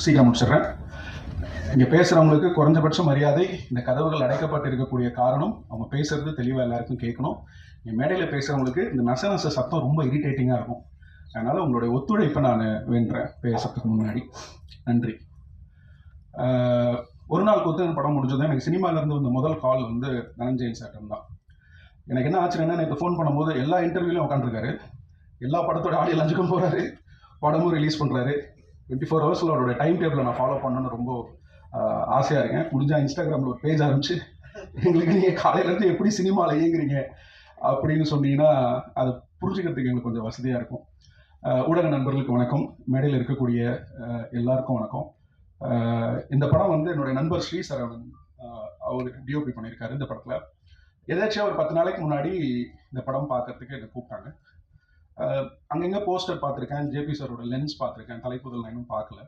சீக்கிரம் முடிச்சிடுறேன். இங்கே பேசுகிறவங்களுக்கு குறைஞ்சபட்ச மரியாதை. இந்த கதவுகள் அடைக்கப்பட்டு இருக்கக்கூடிய காரணம் அவங்க பேசுறது தெளிவாக எல்லாருக்கும் கேட்கணும். என் மேடையில் பேசுகிறவங்களுக்கு இந்த நச சத்தம் ரொம்ப இரிட்டேட்டிங்காக இருக்கும். அதனால் உங்களுடைய ஒத்துழைப்பை நான் வேண்டுறேன் பேசுறதுக்கு முன்னாடி. நன்றி. ஒரு நாள் கொத்து படம் முடிஞ்சது. எனக்கு சினிமாவிலேருந்து வந்த முதல் கால் வந்து தனஞ்சயன் சார் தான். எனக்கு என்ன ஆச்சுன்னா, எனக்கு ஃபோன் பண்ணும்போது எல்லா இன்டர்வியூலையும் உட்காந்துருக்காரு, எல்லா படத்தோட ஆடியோ லஞ்சுக்கும் போகிறாரு, படமும் ரிலீஸ் பண்ணுறாரு. 24 ஹவர்ஸில் அவரோட டைம் டேபிளை நான் ஃபாலோ பண்ணணுன்னு ரொம்ப ஆசையாக இருக்கேன். முடிஞ்சால் இன்ஸ்டாகிராமில் ஒரு பேஜ் ஆரம்பிச்சு எங்களுக்கு நீங்கள் காலையிலேருந்து எப்படி சினிமாவில் இயங்குறீங்க அப்படின்னு சொன்னீங்கன்னா அதை புரிஞ்சுக்கிறதுக்கு எங்களுக்கு கொஞ்சம் வசதியாக இருக்கும். ஊடக நண்பர்களுக்கு வணக்கம், மேடையில் இருக்கக்கூடிய எல்லாருக்கும் வணக்கம். இந்த படம் வந்து என்னுடைய நண்பர் ஸ்ரீசரவணன் அவர் டிஓபி பண்ணியிருக்காரு. இந்த படத்தில் எதாச்சும் ஒரு 10 நாளைக்கு முன்னாடி இந்த படம் பார்க்கறதுக்கு என்னை கூப்பிட்டாங்க. அங்கங்கே போஸ்டர் பார்த்துருக்கேன், ஜேபி சாரோட லென்ஸ் பார்த்துருக்கேன், தலைப்புதல் நான் இன்னும் பார்க்கல.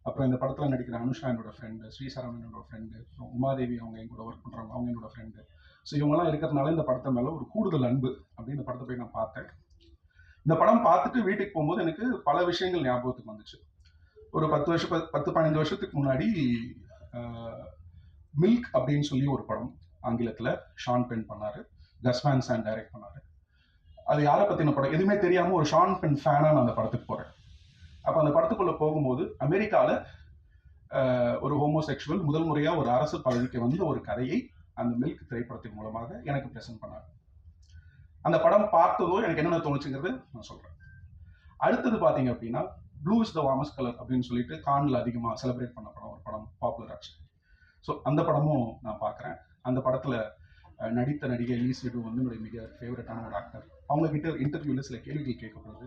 அப்புறம் இந்த படத்தில் நடிக்கிற அனுஷா என்னோட ஃப்ரெண்டு, ஸ்ரீசரவணன் என்னோட ஃப்ரெண்டு, உமாதேவி அவங்க என் கூட ஒர்க் பண்ணுறாங்க, அவங்க என்னோட ஃப்ரெண்டு. ஸோ இவங்கெல்லாம் இருக்கிறதுனால இந்த படத்தை மேலே ஒரு கூடுதல் அன்பு அப்படின்னு இந்த படத்தை போய் நான் பார்த்தேன். இந்த படம் பார்த்துட்டு வீட்டுக்கு போகும்போது எனக்கு பல விஷயங்கள் ஞாபகத்துக்கு வந்துச்சு. ஒரு 10-15 வருஷத்துக்கு முன்னாடி மில்க் அப்படின்னு சொல்லி ஒரு படம் ஆங்கிலத்தில் ஷான் பென் பண்ணார், கஸ் வான் சாண்ட் டைரக்ட் பண்ணார். அது யாரை பற்றின படம் எதுவுமே தெரியாமல் ஒரு ஷான் பென் ஃபேனாக நான் அந்த படத்துக்கு போகிறேன். அப்போ அந்த படத்துக்குள்ளே போகும்போது அமெரிக்காவில் ஒரு ஹோமோசெக்சுவல் முதல் முறையாக ஒரு அரசு பதவிக்கு வந்த ஒரு கதையை அந்த மில்க் திரைப்படத்தின் மூலமாக எனக்கு ப்ரெசென்ட் பண்ணார். அந்த படம் பார்த்ததோ எனக்கு என்னென்ன தோணுச்சுங்கிறது நான் சொல்கிறேன். அடுத்தது பார்த்தீங்க அப்படின்னா blue is the warmest colour அப்படின்னு சொல்லிட்டு கானில் அதிகமாக செலிப்ரேட் பண்ண படம், ஒரு படம் பாப்புலர் ஆச்சு. ஸோ அந்த படமும் நான் பார்க்குறேன். அந்த படத்தில் நடித்த நடிகை லீ சிடு வந்து என்னுடைய மிக ஃபேவரட்டான ஒரு ஆக்டர். அவங்கக்கிட்ட இன்டர்வியூவில் சில கேள்விகள் கேட்கப்படுறது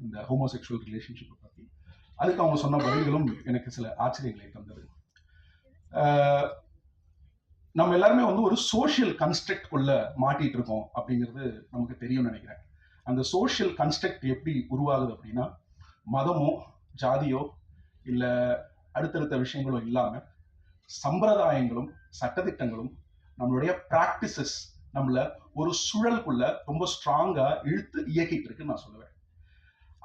இந்த ஹோமோசெக்சுவல் ரிலேஷன்ஷிப்பை பற்றி. அதுக்கு அவங்க சொன்ன பதில்களும் எனக்கு சில ஆச்சரியங்களை தந்தது. நம்ம எல்லாருமே வந்து ஒரு சோஷியல் கன்ஸ்ட்ரக்ட் குள்ள மாட்டிட்டு இருக்கோம் அப்படிங்கிறது நமக்கு தெரியும்னு நினைக்கிறேன். அந்த சோஷியல் கன்ஸ்ட்ரக்ட் எப்படி உருவாகுது அப்படின்னா, மதமோ ஜாதியோ இல்லை அடுத்தடுத்த விஷயங்களோ இல்லாமல் சம்பிரதாயங்களும் சட்டத்திட்டங்களும் நம்மளுடைய ப்ராக்டிசஸ் நம்மள ஒரு சுழலுக்குள்ள ரொம்ப ஸ்ட்ராங்கா இழுத்து இயக்கிட்டு இருக்குன்னு நான் சொல்லுவேன்.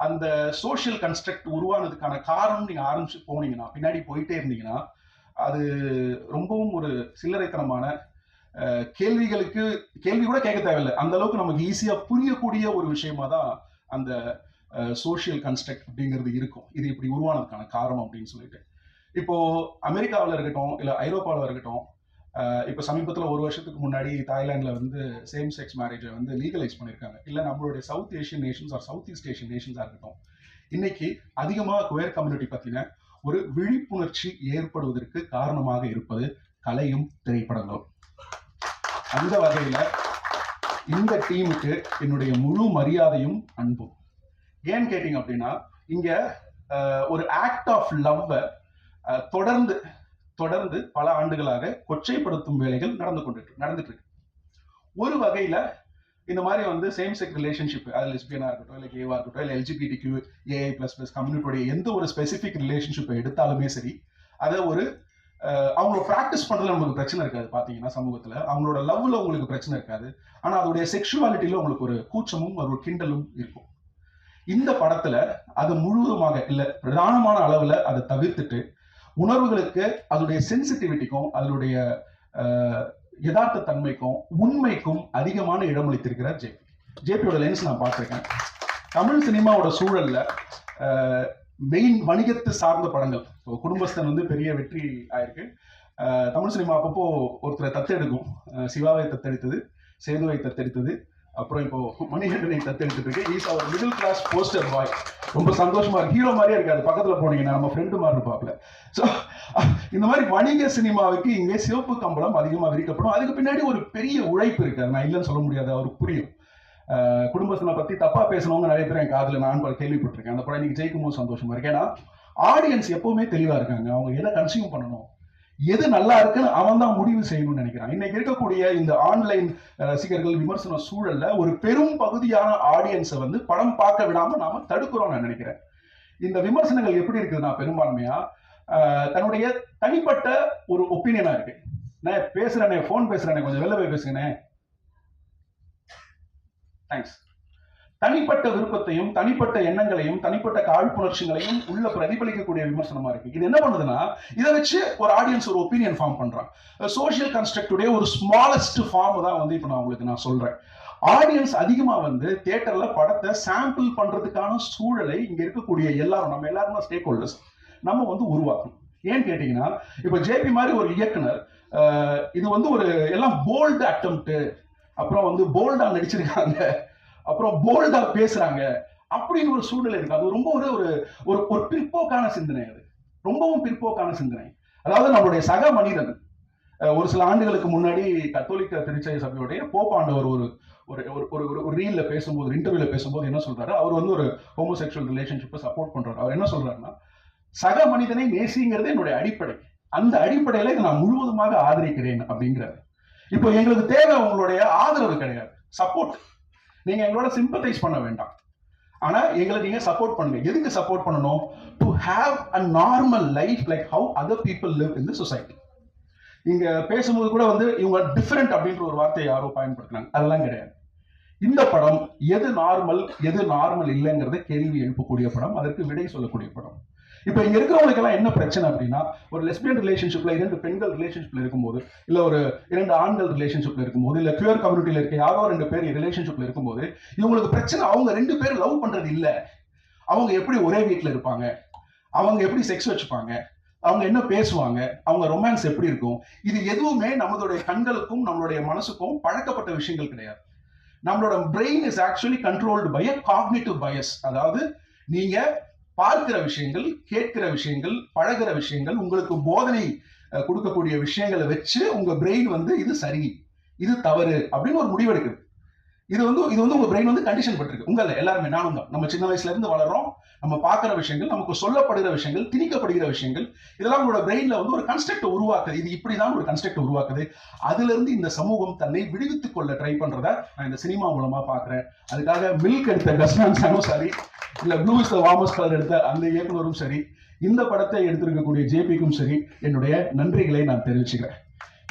அந்த சோஷியல் கன்ஸ்ட்ரக்ட் உருவானதுக்கான காரணம் நீங்க ஆரம்பிச்சு போனீங்கன்னா, பின்னாடி போயிட்டே இருந்தீங்கன்னா, அது ரொம்பவும் ஒரு சில்லறைத்தனமான கேள்விகளுக்கு கேள்வி கூட கேட்க தேவையில்லை, அந்த அளவுக்கு நமக்கு ஈஸியா புரியக்கூடிய ஒரு விஷயமா தான் அந்த சோஷியல் கன்ஸ்ட்ரக்ட் அப்படிங்கிறது இருக்கும். இது இப்படி உருவானதுக்கான காரணம் அப்படின்னு சொல்லிட்டு, இப்போ அமெரிக்காவில் இருக்கட்டும் இல்லை ஐரோப்பாவில் இருக்கட்டும், இப்போ சமீபத்தில் ஒரு வருஷத்துக்கு முன்னாடி தாய்லாண்டில் வந்து சேம் செக்ஸ் மேரேஜை வந்து லீகலைஸ் பண்ணியிருக்காங்க. இல்லை நம்மளுடைய South Asian nations or South East Asian நேஷன்ஸாக இருக்கட்டும், இன்னைக்கு அதிகமாக குயர் கம்யூனிட்டி பற்றின ஒரு விழிப்புணர்ச்சி ஏற்படுவதற்கு காரணமாக இருப்பது கலையும் திரைப்படங்களும். அந்த வகையில் இந்த டீமுக்கு என்னுடைய முழு மரியாதையும் அன்பும். ஏன்னு கேட்டீங்க அப்படின்னா, இங்க ஒரு ஆக்ட் ஆஃப் லவ்வை தொடர்ந்து பல ஆண்டுகளாக கொச்சைப்படுத்தும் வேலைகள் நடந்துட்டு இருக்கு. ஒரு வகையில இந்த மாதிரி வந்து சேம் செக்ஸ் ரிலேஷன்ஷிப், அது லெஸ்பியனா இருக்கட்டும் இல்லை கேவா இருக்கட்டும் இல்லை LGBTQ AI++ கம்யூனிட்டியோட எந்த ஒரு ஸ்பெசிபிக் ரிலேஷன்ஷிப்பை எடுத்தாலுமே சரி, அதை ஒரு அவங்களோட ப்ராக்டிஸ் பண்றதுல உங்களுக்கு பிரச்சனை இருக்காது. பாத்தீங்கன்னா சமூகத்துல அவங்களோட லவ்ல உங்களுக்கு பிரச்சனை இருக்காது, ஆனா அதோடைய செக்ஷுவாலிட்டியில உங்களுக்கு ஒரு கூச்சமும் ஒரு கிண்டலும் இருக்கும். இந்த படத்துல அது முழுவதுமாக இல்ல பிரதானமான அளவுல அதை தவிர்த்துட்டு உணர்வுகளுக்கு அதோடைய சென்சிட்டிவிட்டிக்கும் அதனுடைய யதார்த்த தன்மைக்கும் உண்மைக்கும் அதிகமான இடமளித்திருக்கிறார் ஜேபியோட லென்ஸ் நான் பார்த்திருக்கேன். தமிழ் சினிமாவோட சூழல்ல மெயின் வணிகத்து சார்ந்த படங்கள், குடும்பஸ்தன் வந்து பெரிய வெற்றி ஆயிருக்கு. தமிழ் சினிமா அப்பப்போ ஒருத்தரை தத்தெடுக்கும். சிவாவை தத்தெடுத்தது, சேதுவை தத்தெடுத்தது, அப்புறம் இப்போ மணிகண்டனை தத்தெடுத்துட்டு இருக்கு. Is our middle class poster boy. ரொம்ப சந்தோஷமா இருக்கு, ஹீரோ மாதிரியே இருக்காது, பக்கத்துல போனீங்கன்னா நம்ம ஃப்ரெண்டு மாதிரி இருப்பாப்ல. ஸோ இந்த மாதிரி வணிக சினிமாவுக்கு இங்கே சிவப்பு கம்பளம் அதிகமாக விரிக்கப்படும். அதுக்கு பின்னாடி ஒரு பெரிய உழைப்பு இருக்காது, நான் இல்லைன்னு சொல்ல முடியாது, அவருக்கு புரியும். குடும்பத்தினை பத்தி தப்பா பேசணுங்க நிறைய பேர் என் காதுல நான் கேள்விப்பட்டிருக்கேன். அந்த படம் இன்னைக்கு ஜெயிக்கும் போது சந்தோஷமா இருக்கு. ஏன்னா ஆடியன்ஸ் எப்பவுமே தெளிவா இருக்காங்க, அவங்க எதை கன்சியூம் பண்ணணும், எது நல்லா இருக்குன்னு அவன் தான் முடிவு செய்யணும்னு நினைக்கிறான். இன்னைக்கு இருக்கக்கூடிய இந்த ஆன்லைன் ரசிகர்கள் விமர்சன சூழல்ல ஒரு பெரும் பகுதியான ஆடியன்ஸை வந்து படம் பார்க்க விடாம நாம தடுக்கிறோம் நான் நினைக்கிறேன். இந்த விமர்சனங்கள் எப்படி இருக்குதுன்னா பெரும்பான்மையா தன்னுடைய தனிப்பட்ட ஒரு ஒப்பீனியனா இருக்கு. நான் பேசுறேனே, போன் பேசுறேனே, கொஞ்சம் வெளில போய் பேசுங்கண்ணே, தேங்க்ஸ். தனிப்பட்ட விருப்பத்தையும் தனிப்பட்ட எண்ணங்களையும் தனிப்பட்ட காழ்ப்புணர்ச்சிகளையும் உள்ள பிரதிபலிக்கக்கூடிய விமர்சனமா இருக்கு. இது என்ன பண்ணுதுன்னா, இதை வச்சு ஒரு ஆடியன்ஸ் ஒரு ஒப்பீனியன் ஃபார்ம் பண்றான். சோசியல் கன்ஸ்ட்ரக்டுடைய ஒரு ஸ்மாலஸ்ட் ஃபார்ம் தான் வந்து இப்ப நான் உங்களுக்கு நான் சொல்றேன். ஆடியன்ஸ் அதிகமா வந்து தியேட்டர்ல படத்தை சாம்பிள் பண்றதுக்கான சூழலை இங்க இருக்கக்கூடிய எல்லாரும், நம்ம எல்லாரும் ஸ்டேக் ஹோல்டர்ஸ், நம்ம வந்து உருவாக்கணும். ஏன்னு கேட்டீங்கன்னா, இப்ப ஜேபி மாதிரி ஒரு இயக்குனர் இது வந்து ஒரு எல்லாம் போல்டு அட்டெம்ப்ட், அப்புறம் வந்து போல்டா நடிச்சிருக்காங்க, அப்புறம் போல்டா பேசுறாங்க அப்படின்னு ஒரு சூழ்நிலை இருக்கு. அது ரொம்ப ஒரு ஒரு பிற்போக்கான சிந்தனை. அது ரொம்பவும் பிற்போக்கான சிந்தனை. அதாவது நம்மளுடைய சக மனிதன் ஒரு சில ஆண்டுகளுக்கு முன்னாடி கத்தோலிக்க திருச்சபை சபையுடைய போப்பாண்டவர் ஒரு ஒரு ரீல்ல பேசும்போது, இன்டர்வியூல பேசும்போது என்ன சொல்றாரு, அவர் வந்து ஒரு ஹோமோசெக்சுவல் ரிலேஷன்ஷிப்பை சப்போர்ட் பண்றாரு. அவர் என்ன சொல்றாருன்னா, சக மனிதனை நேசிங்கிறது என்னுடைய அடிப்படை, அந்த அடிப்படையில இதை நான் முழுவதுமாக ஆதரிக்கிறேன் அப்படிங்கிறாரு. இப்போ எங்களுக்கு தேவை உங்களுடைய ஆதரவு கிடையாது, சப்போர்ட். நீங்க எங்களோட சிம்பத்தைஸ் பண்ண வேண்டாம், ஆனா எங்களை நீங்க சப்போர்ட் பண்ணுங்க. எதுக்கு சப்போர்ட் பண்ணணும்? To have a normal life like how other people live in the society. இங்க பேசும்போது கூட வந்து இவங்க டிஃபரெண்ட் அப்படின்ற ஒரு வார்த்தையை யாரோ பயன்படுத்துறாங்க, அதெல்லாம் கிடையாது. இந்த படம் எது நார்மல் இல்லைங்கிறத கேள்வி எழுப்பக்கூடிய படம், அதற்கு விடை சொல்லக்கூடிய படம். இப்ப இங்க இருக்கிறவங்களுக்கு எல்லாம் என்ன பிரச்சனை அப்படின்னா, ஒரு லெஸ்பியன் ரிலேஷன்ஷிப்ல 2 பெண்கள் ரிலேஷன்ஷிப்ல இருக்கும்போது, இல்ல ஒரு 2 ஆண்கள் ரிலேஷன்ஷிப்ல இருக்கும்போது, இல்ல கியூர் கம்யூனிட்டியில இருக்க யாரோ 2 பேர் ரிலேஷன்ஷிப்ல இருக்கும்போது, இவங்களுக்கு பிரச்சனை அவங்க 2 பேர் லவ் பண்றது இல்ல, அவங்க எப்படி ஒரே வீட்டுல இருப்பாங்க, அவங்க எப்படி செக்ஸ் வச்சுப்பாங்க, அவங்க என்ன பேசுவாங்க, அவங்க ரொமான்ஸ் எப்படி இருக்கும், இது எதுவுமே நம்மளுடைய கண்களுக்கும் நம்மளுடைய மனசுக்கும் பழக்கப்பட்ட விஷயங்கள் கிடையாது. நம்மளோட brain is actually controlled by a cognitive bias. அதாவது நீங்க பார்க்கிற விஷயங்கள், கேட்கிற விஷயங்கள், பழகிற விஷயங்கள், உங்களுக்கு போதனை கொடுக்கக்கூடிய விஷயங்களை வச்சு உங்க பிரெயின் வந்து இது சரி, இது தவறு அப்படின்னு ஒரு முடிவெடுக்குது. இது வந்து உங்க பிரெயின் வந்து கண்டிஷன் பட்டிருக்கு. உங்கள எல்லாருமே, நானும் தான், நம்ம சின்ன வயசுல இருந்து வளர்றோம், நம்ம பார்க்கிற விஷயங்கள், நமக்கு சொல்லப்படுகிற விஷயங்கள், திணிக்கப்படுகிற விஷயங்கள், இதெல்லாம் உங்களோட பிரெயின்ல வந்து ஒரு கன்ஸ்ட்ரக்ட் உருவாக்குது. இது இப்படிதான் ஒரு கன்ஸ்ட்ரக்ட் உருவாக்குது. அதுல இருந்து இந்த சமூகம் தன்னை விடுவித்துக் கொள்ள ட்ரை பண்றத நான் இந்த சினிமா மூலமா பாக்குறேன். அதுக்காக மில்க் எடுத்த கஸ்மான் சானும் சரி, இல்ல blue is the warmest colour எடுத்த அந்த இயக்குனரும் சரி, இந்த படத்தை எடுத்திருக்கக்கூடிய ஜேபிக்கும் சரி, என்னுடைய நன்றிகளை நான் தெரிவிச்சுக்கிறேன்.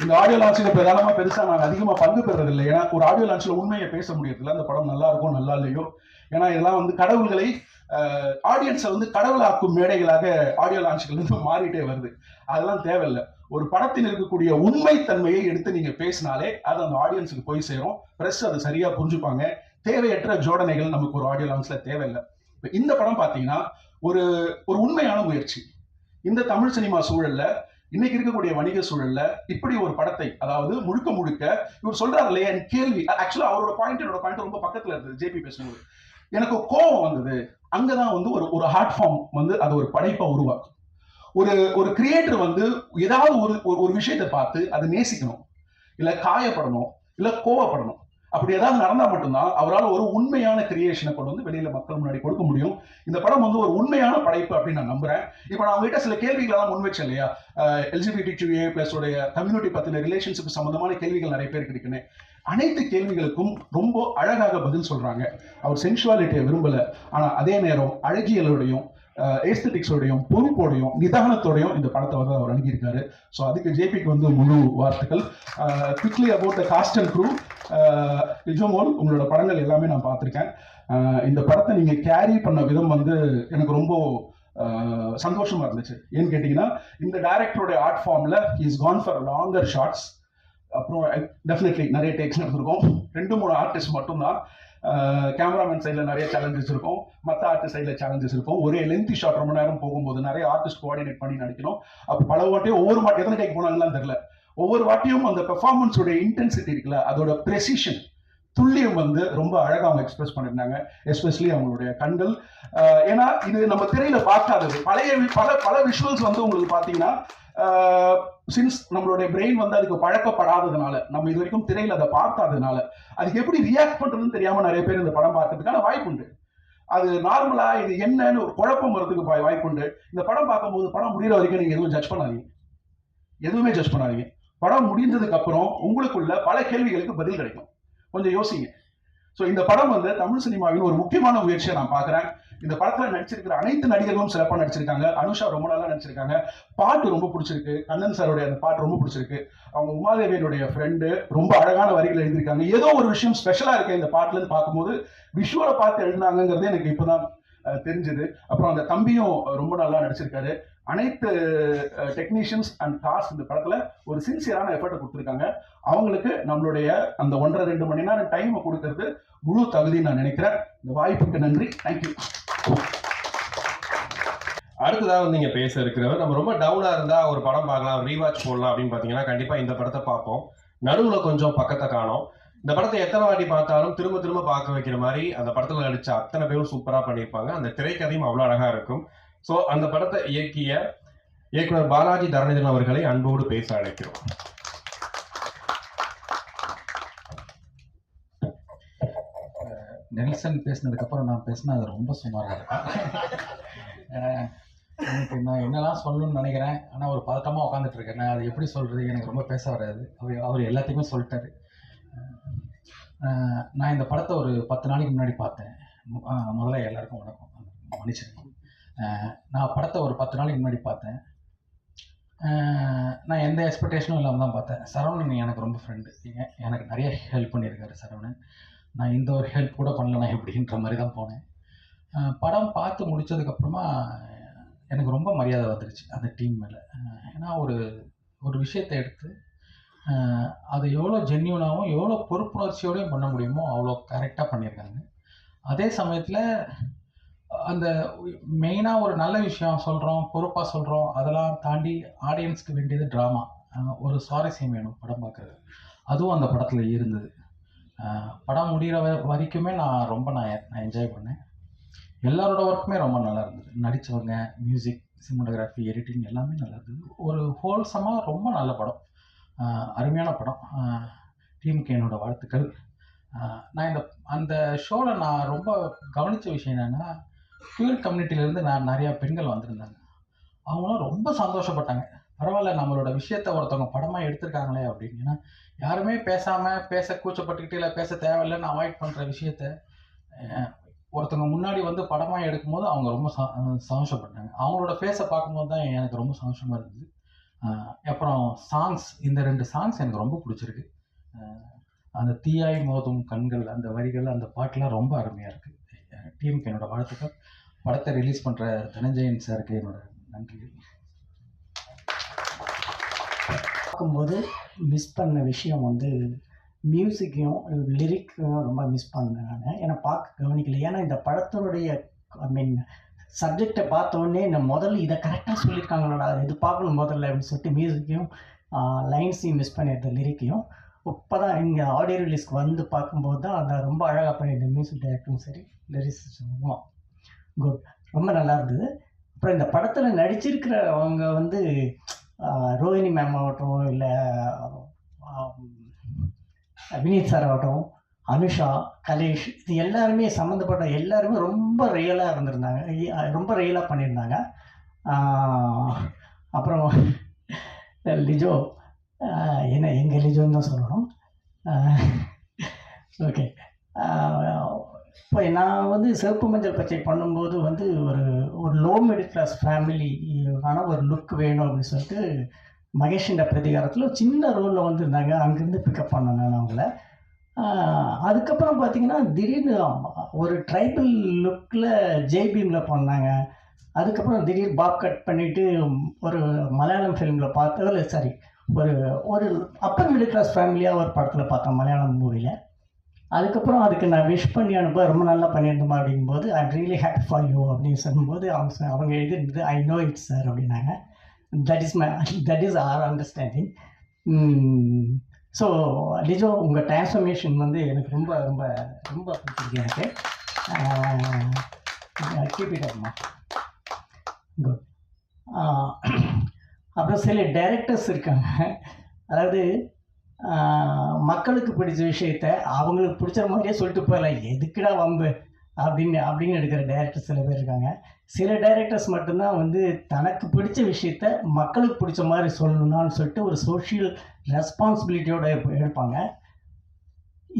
இந்த ஆடியோ லான்ச்சில் பிரதானமா பெருசா நான் அதிகமா பங்கு பெறதில்லை. ஏன்னா ஒரு ஆடியோ லான்ச்ல உண்மையை பேச முடியறதில்ல, அந்த படம் நல்லா இருக்கும் நல்லா இல்லையோ. ஏன்னா இதெல்லாம் வந்து கடவுள்களை ஆடியன்ஸை வந்து கடவுளாக்கும் மேடைகளாக ஆடியோ லான்ச்கள் வந்து மாறிட்டே வருது. அதெல்லாம் தேவையில்லை. ஒரு படத்தில் இருக்கக்கூடிய உண்மைத்தன்மையை எடுத்து நீங்க பேசினாலே அது அந்த ஆடியன்ஸுக்கு போய் சேரும். பிரஸ் அதை சரியா புரிஞ்சுப்பாங்க. தேவையற்ற ஜோடனைகள் நமக்கு ஒரு ஆடியோ லான்ச்ல தேவையில்லை. இந்த படம் பாத்தீங்கன்னா ஒரு ஒரு உண்மையான முயற்சி. இந்த தமிழ் சினிமா சூழல்ல, இன்னைக்கு இருக்கக்கூடிய வணிக சூழல்ல இப்படி ஒரு படத்தை, அதாவது முழுக்க முழுக்க இவர் சொல்றாரு இல்லையா, என் கேள்வி ஆக்சுவலா அவரோட பாயிண்ட் என்னோட பாயிண்ட் ரொம்ப பக்கத்துல இருந்தது. ஜேபி பேசும்போது எனக்கு கோபம் வந்தது. அங்கதான் வந்து ஒரு ஹார்ட் ஃபார்ம் வந்து அது ஒரு படைப்பா உருவாக்கும். ஒரு கிரியேட்டர் வந்து ஏதாவது ஒரு விஷயத்தை பார்த்து அதை நேசிக்கணும், இல்ல காயப்படணும், இல்ல கோவப்படணும். அப்படி ஏதாவது நடந்தா மட்டும்தான் அவரால் ஒரு உண்மையான கிரியேஷனை கொண்டு வந்து வெளியில மக்கள் முன்னாடி கொடுக்க முடியும். இந்த படம் வந்து ஒரு உண்மையான படைப்பு அப்படின்னு நான் நம்புறேன். இப்ப நான் உங்ககிட்ட சில கேள்விகள் எல்லாம் முன் வச்சேன் இல்லையா, LGBTQIA+ உடைய கம்யூனிட்டி பத்தின ரிலேஷன்ஷிப் சம்பந்தமான கேள்விகள் நிறைய பேருக்கு இருக்குன்னு. அனைத்து கேள்விகளுக்கும் ரொம்ப அழகாக பதில் சொல்றாங்க. அவர் சென்சுவாலிட்டியை விரும்பல, ஆனா அதே நேரம் அழகியலோடையும் ஏஸ்தட்டிக்ஸோடையும் பொறுப்போடையும் நிதானத்தோடையும் இந்த படத்தை வந்து அவர் அணுகியிருக்காரு. ஸோ அதுக்கு ஜேபிக்கு வந்து முழு வாழ்த்துக்கள். Quickly about the cast and crew, Nijamol உங்களோட படங்கள் எல்லாமே நான் பார்த்துருக்கேன். இந்த படத்தை நீங்க கேரி பண்ண விதம் வந்து எனக்கு ரொம்ப சந்தோஷமா இருந்துச்சு. ஏன்னு கேட்டீங்கன்னா, இந்த டைரக்டருடைய ஆர்ட் ஃபார்ம்ல is gone for longer shots. அப்புறம் டெஃபினெட்லி நிறைய டேக்ஸ் நடந்திருக்கும். 2-3 ஆர்டிஸ்ட் மட்டும்தான். கேமராமேன் சைட்ல நிறைய சேலஞ்சஸ் இருக்கும், மற்ற ஆர்டிஸ்ட் சைட்ல சேலஞ்சஸ் இருக்கும். ஒரே லென்த்தி ஷாட் ரொம்ப நேரம் போகும்போது நிறைய ஆர்டிஸ்ட் கோஆர்டினேட் பண்ணி நடிக்கணும். அப்போ பல வாட்டியும் ஒவ்வொரு வாட்டி எத்தனை டேக் போனாங்கன்னு தெரியல, ஒவ்வொரு வாட்டியும் அந்த பெர்ஃபார்மன்ஸோட இன்டென்சிட்டி இருக்குல்ல, அதோட ப்ரெசிஷன், துல்லியம் வந்து ரொம்ப அழகாக அவங்க எக்ஸ்பிரஸ் பண்ணிருந்தாங்க. எஸ்பெஷலி அவங்களுடைய கண்கள். ஏன்னா இது நம்ம திரையில பார்க்காதது. பல விஷுவல்ஸ் வந்து உங்களுக்கு பாத்தீங்கன்னா, சின்ஸ் நம்மளுடைய பிரெயின் வந்து அதுக்கு பழக்கப்படாததுனால, நம்ம இது வரைக்கும் திரையில அதை பார்க்காததுனால, அதுக்கு எப்படி ரியாக்ட் பண்றதுன்னு தெரியாம நிறைய பேர் இந்த படம் பார்க்கறதுக்கான வாய்ப்பு உண்டு. அது நார்மலா இது என்னன்னு ஒரு குழப்பம் வரதுக்கு வாய்ப்பு உண்டு. இந்த படம் பார்க்கும்போது படம் முடிகிற வரைக்கும் நீங்க எதுவும் ஜட்ஜ் பண்ணாதீங்க, எதுவுமே ஜட்ஜ் பண்ணாதீங்க. படம் முடிந்ததுக்கு அப்புறம் உங்களுக்குள்ள பல கேள்விகளுக்கு பதில் கிடைக்கும். கொஞ்சம் யோசிங்க. ஸோ இந்த படம் வந்து தமிழ் சினிமாவின் ஒரு முக்கியமான முயற்சியை நான் பார்க்குறேன். இந்த படத்துல நடிச்சிருக்கிற அனைத்து நடிகர்களும் சிறப்பாக நடிச்சிருக்காங்க. அனுஷா ரொம்ப நல்லா நடிச்சிருக்காங்க. பாட்டு ரொம்ப பிடிச்சிருக்கு. கண்ணன் சாருடைய அந்த பாட்டு ரொம்ப பிடிச்சிருக்கு. அவங்க உமாதேவியனுடைய ஃப்ரெண்டு ரொம்ப அழகான வரிகள் எழுதியிருக்காங்க. ஏதோ ஒரு விஷயம் ஸ்பெஷலா இருக்கு இந்த பாட்டுலன்னு பார்க்கும்போது விஷுவலை பார்த்து எழுதினாங்கிறது எனக்கு இப்போதான் தெரிஞ்சது. அப்புறம் அந்த தம்பியும் ரொம்ப நல்லா நடிச்சிருக்காரு. அனைத்து டெக்னீஷியன்ஸ் அண்ட் காஸ்ட் இந்த படத்துல ஒரு சின்சியரான எஃபர்ட்டை கொடுத்துருக்காங்க. அவங்களுக்கு நம்மளுடைய அந்த 1.5-2 மணி நேரம் டைமை கொடுக்கறது முழு தகுதின்னு நான் நினைக்கிறேன். இந்த வாய்ப்புக்கு நன்றி. தேங்க்யூ. அடுத்ததாக வந்து நீங்க பேச இருக்கிறவர், நம்ம ரொம்ப டவுனா இருந்தா ஒரு படம் பார்க்கலாம், ரீவாட்ச் போடலாம் அப்படின்னு பாத்தீங்கன்னா கண்டிப்பா இந்த படத்தை பார்ப்போம். நடுவுல கொஞ்சம் பக்கத்தை காணோம். இந்த படத்தை எத்தனை வாட்டி பார்த்தாலும் திரும்ப திரும்ப பார்க்க வைக்கிற மாதிரி அந்த படத்துல நடிச்ச அத்தனை பேரும் சூப்பரா பண்ணியிருப்பாங்க. அந்த திரைக்கதையும் அவ்வளவு அழகா இருக்கும். ஸோ அந்த படத்தை இயக்கிய இயக்குனர் பாலாஜி தரணிதரன் அவர்களை அன்போடு பேச அழைக்கிறோம். நெல்சன் பேசினதுக்கு அப்புறம் நான் பேசினா அது ரொம்ப சுமாராக இருக்கும். எனக்கு நான் என்னெல்லாம் சொல்லணும்னு நினைக்கிறேன், ஆனால் ஒரு பதட்டமாக உட்காந்துட்டு இருக்கேன். நான் அது எப்படி சொல்கிறது, எனக்கு ரொம்ப பேச வராது. அவர் எல்லாத்தையுமே சொல்லிட்டாரு. நான் இந்த படத்தை ஒரு 10 நாளைக்கு முன்னாடி பார்த்தேன். முதல்ல எல்லாருக்கும் வணக்கம், மன்னிச்சிருக்கேன். நான் படத்தை ஒரு 10 நாளைக்கு முன்னாடி பார்த்தேன். நான் எந்த எக்ஸ்பெக்டேஷனும் இல்லாமல் தான் பார்த்தேன். சரவணன் எனக்கு ரொம்ப ஃப்ரெண்டு, எனக்கு நிறைய ஹெல்ப் பண்ணியிருக்காரு சரவணன். நான் இந்த ஒரு ஹெல்ப் கூட பண்ணலனா எப்படின்ற மாதிரி தான் போனேன். படம் பார்த்து முடித்ததுக்கப்புறமா எனக்கு ரொம்ப மரியாதை வந்துருச்சு அந்த டீம் மேலே. ஏன்னா ஒரு விஷயத்தை எடுத்து அதை எவ்வளோ ஜென்யூனாகவும் எவ்வளோ பொறுப்புணர்ச்சியோடையும் பண்ண முடியுமோ அவ்வளோ கரெக்டாக பண்ணியிருக்காங்க. அதே சமயத்தில் அந்த மெயினாக ஒரு நல்ல விஷயம் சொல்கிறோம், பொறுப்பாக சொல்கிறோம், அதெல்லாம் தாண்டி ஆடியன்ஸ்க்கு வேண்டியது ட்ராமா, ஒரு சுவாரஸ்யம் வேணும் படம் பார்க்குறது. அதுவும் அந்த படத்தில் இருந்தது. படம் முடிகிற வரைக்குமே நான் என்ஜாய் பண்ணேன். எல்லாரோட ஒர்க்குமே ரொம்ப நல்லா இருந்தது. நடித்தவங்க, மியூசிக், சினிமாட்டோகிராஃபி, எடிட்டிங் எல்லாமே நல்லா இருந்தது. ஒரு ஹோல்சமாக ரொம்ப நல்ல படம், அருமையான படம். டீமுக்கு என்னோடய வாழ்த்துக்கள். நான் அந்த ஷோவில் நான் ரொம்ப கவனித்த விஷயம் என்னென்னா, க்யூர் கம்யூனிட்டியிலேருந்து நிறையா பெண்கள் வந்திருந்தாங்க. அவங்களாம் ரொம்ப சந்தோஷப்பட்டாங்க. பரவாயில்ல, நம்மளோட விஷயத்த ஒருத்தவங்க படமாக எடுத்திருக்காங்களே அப்படின்னு. ஏன்னா யாருமே பேச கூச்சப்பட்டுக்கிட்டு இல்லை பேச தேவையில்லைன்னு அவாய்ட் பண்ணுற விஷயத்த ஒருத்தவங்க முன்னாடி வந்து படமாக எடுக்கும்போது அவங்க ரொம்ப சந்தோஷப்பட்டாங்க. அவங்களோட ஃபேஸை பார்க்கும்போது தான் எனக்கு ரொம்ப சந்தோஷமாக இருந்தது. அப்புறம் சாங்ஸ், இந்த 2 சாங்ஸ் எனக்கு ரொம்ப பிடிச்சிருக்கு. அந்த தீயாய் மோதும் கண்கள், அந்த வரிகள், அந்த பாட்டெலாம் ரொம்ப அருமையாக இருக்குது. டீமுக்கு என்னோடய வாழ்த்துக்கள். படத்தை ரிலீஸ் பண்ணுற தனஞ்சயன் சாருக்கு என்னோட நன்றி. பார்க்கும்போது மிஸ் பண்ண விஷயம் வந்து மியூசிக்கையும் லிரிக்கையும் ரொம்ப மிஸ் பண்ணேன் நான். ஏன்னா பார்க்க கவனிக்கல. ஏன்னா இந்த படத்தினுடைய சப்ஜெக்டை பார்த்தோன்னே நான் முதல்ல இதை கரெக்டாக சொல்லியிருக்காங்களா, இது பார்க்கணும் முதல்ல அப்படின்னு சொல்லிட்டு மியூசிக்கையும் லைன்ஸையும் மிஸ் பண்ணியிருந்த லிரிக்கையும் இப்போ தான் இங்கே ஆடியோ ரிலீஸ்க்கு வந்து பார்க்கும்போது தான் அதை ரொம்ப அழகாக பண்ணியிருந்தேன். மியூசிக் டைரக்டரும் சரி, லிரிக்ஸ் குட், ரொம்ப நல்லா இருந்தது. அப்புறம் இந்த படத்தில் நடிச்சிருக்கிறவங்க வந்து ரோஹிணி மேம் ஆகட்டும், இல்லை வினீத் சார் ஆகட்டும், அனுஷா, கலேஷ், இது எல்லாருமே சம்மந்தப்பட்ட எல்லாருமே ரொம்ப ரியலாக இருந்திருந்தாங்க, ரொம்ப ரியலாக பண்ணியிருந்தாங்க. அப்புறம் லிஜோ, என்ன எங்கள் லிஜோன்னு தான் சொல்லணும். ஓகே, இப்போ நான் வந்து சிவப்பு மஞ்சள் பச்சை பண்ணும்போது வந்து ஒரு லோ மிடில் கிளாஸ் ஃபேமிலிக்கான ஒரு லுக் வேணும் அப்படின்னு சொல்லிட்டு மகேஷின் பிரதிகாரத்தில் ஒரு சின்ன ரோலில் வந்துருந்தாங்க. அங்கேருந்து பிக்கப் பண்ணேன் நான் அவங்கள. அதுக்கப்புறம் பார்த்திங்கன்னா திடீர்னு ஒரு ட்ரைபல் லுக்கில் ஜெய்பீமில் பண்ணாங்க. அதுக்கப்புறம் திடீர்னு பாப் கட் பண்ணிவிட்டு ஒரு மலையாளம் ஃபிலிமில் பார்த்ததில் சாரி ஒரு அப்பர் மிடில் கிளாஸ் ஃபேமிலியாக ஒரு படத்தில் பார்த்தேன் மலையாளம் மூவியில். அதுக்கப்புறம் அதுக்கு நான் விஷ் பண்ணி அனுப்ப ரொம்ப நல்லா பண்ணியிருந்தோமா அப்படிங்கும்போது I am really happy for you அப்படின்னு சொல்லும்போது அவங்க எழுதிருந்தது ஐ நோ இட்ஸ் சார் அப்படின்னாங்க. That is our understanding. So Lijo, உங்கள் டிரான்ஸ்ஃபர்மேஷன் வந்து எனக்கு ரொம்ப ரொம்ப ரொம்ப பிடிச்சிருக்கு எனக்கு. கீப் இட் அப்மா, குட். அப்புறம் சில டைரக்டர்ஸ் இருக்காங்க, அதாவது மக்களுக்கு பிடிச்ச விஷயத்த அவங்களுக்கு பிடிச்ச மாதிரியே சொல்லிட்டு போயிடலாம், எதுக்குடா வம்பு அப்படின்னு எடுக்கிற டைரக்டர்ஸ் சில பேர் இருக்காங்க. சில டைரக்டர்ஸ் மட்டும்தான் வந்து தனக்கு பிடிச்ச விஷயத்த மக்களுக்கு பிடிச்ச மாதிரி சொல்லணும்னான்னு சொல்லிட்டு ஒரு சோஷியல் ரெஸ்பான்சிபிலிட்டியோடு எடுப்பாங்க.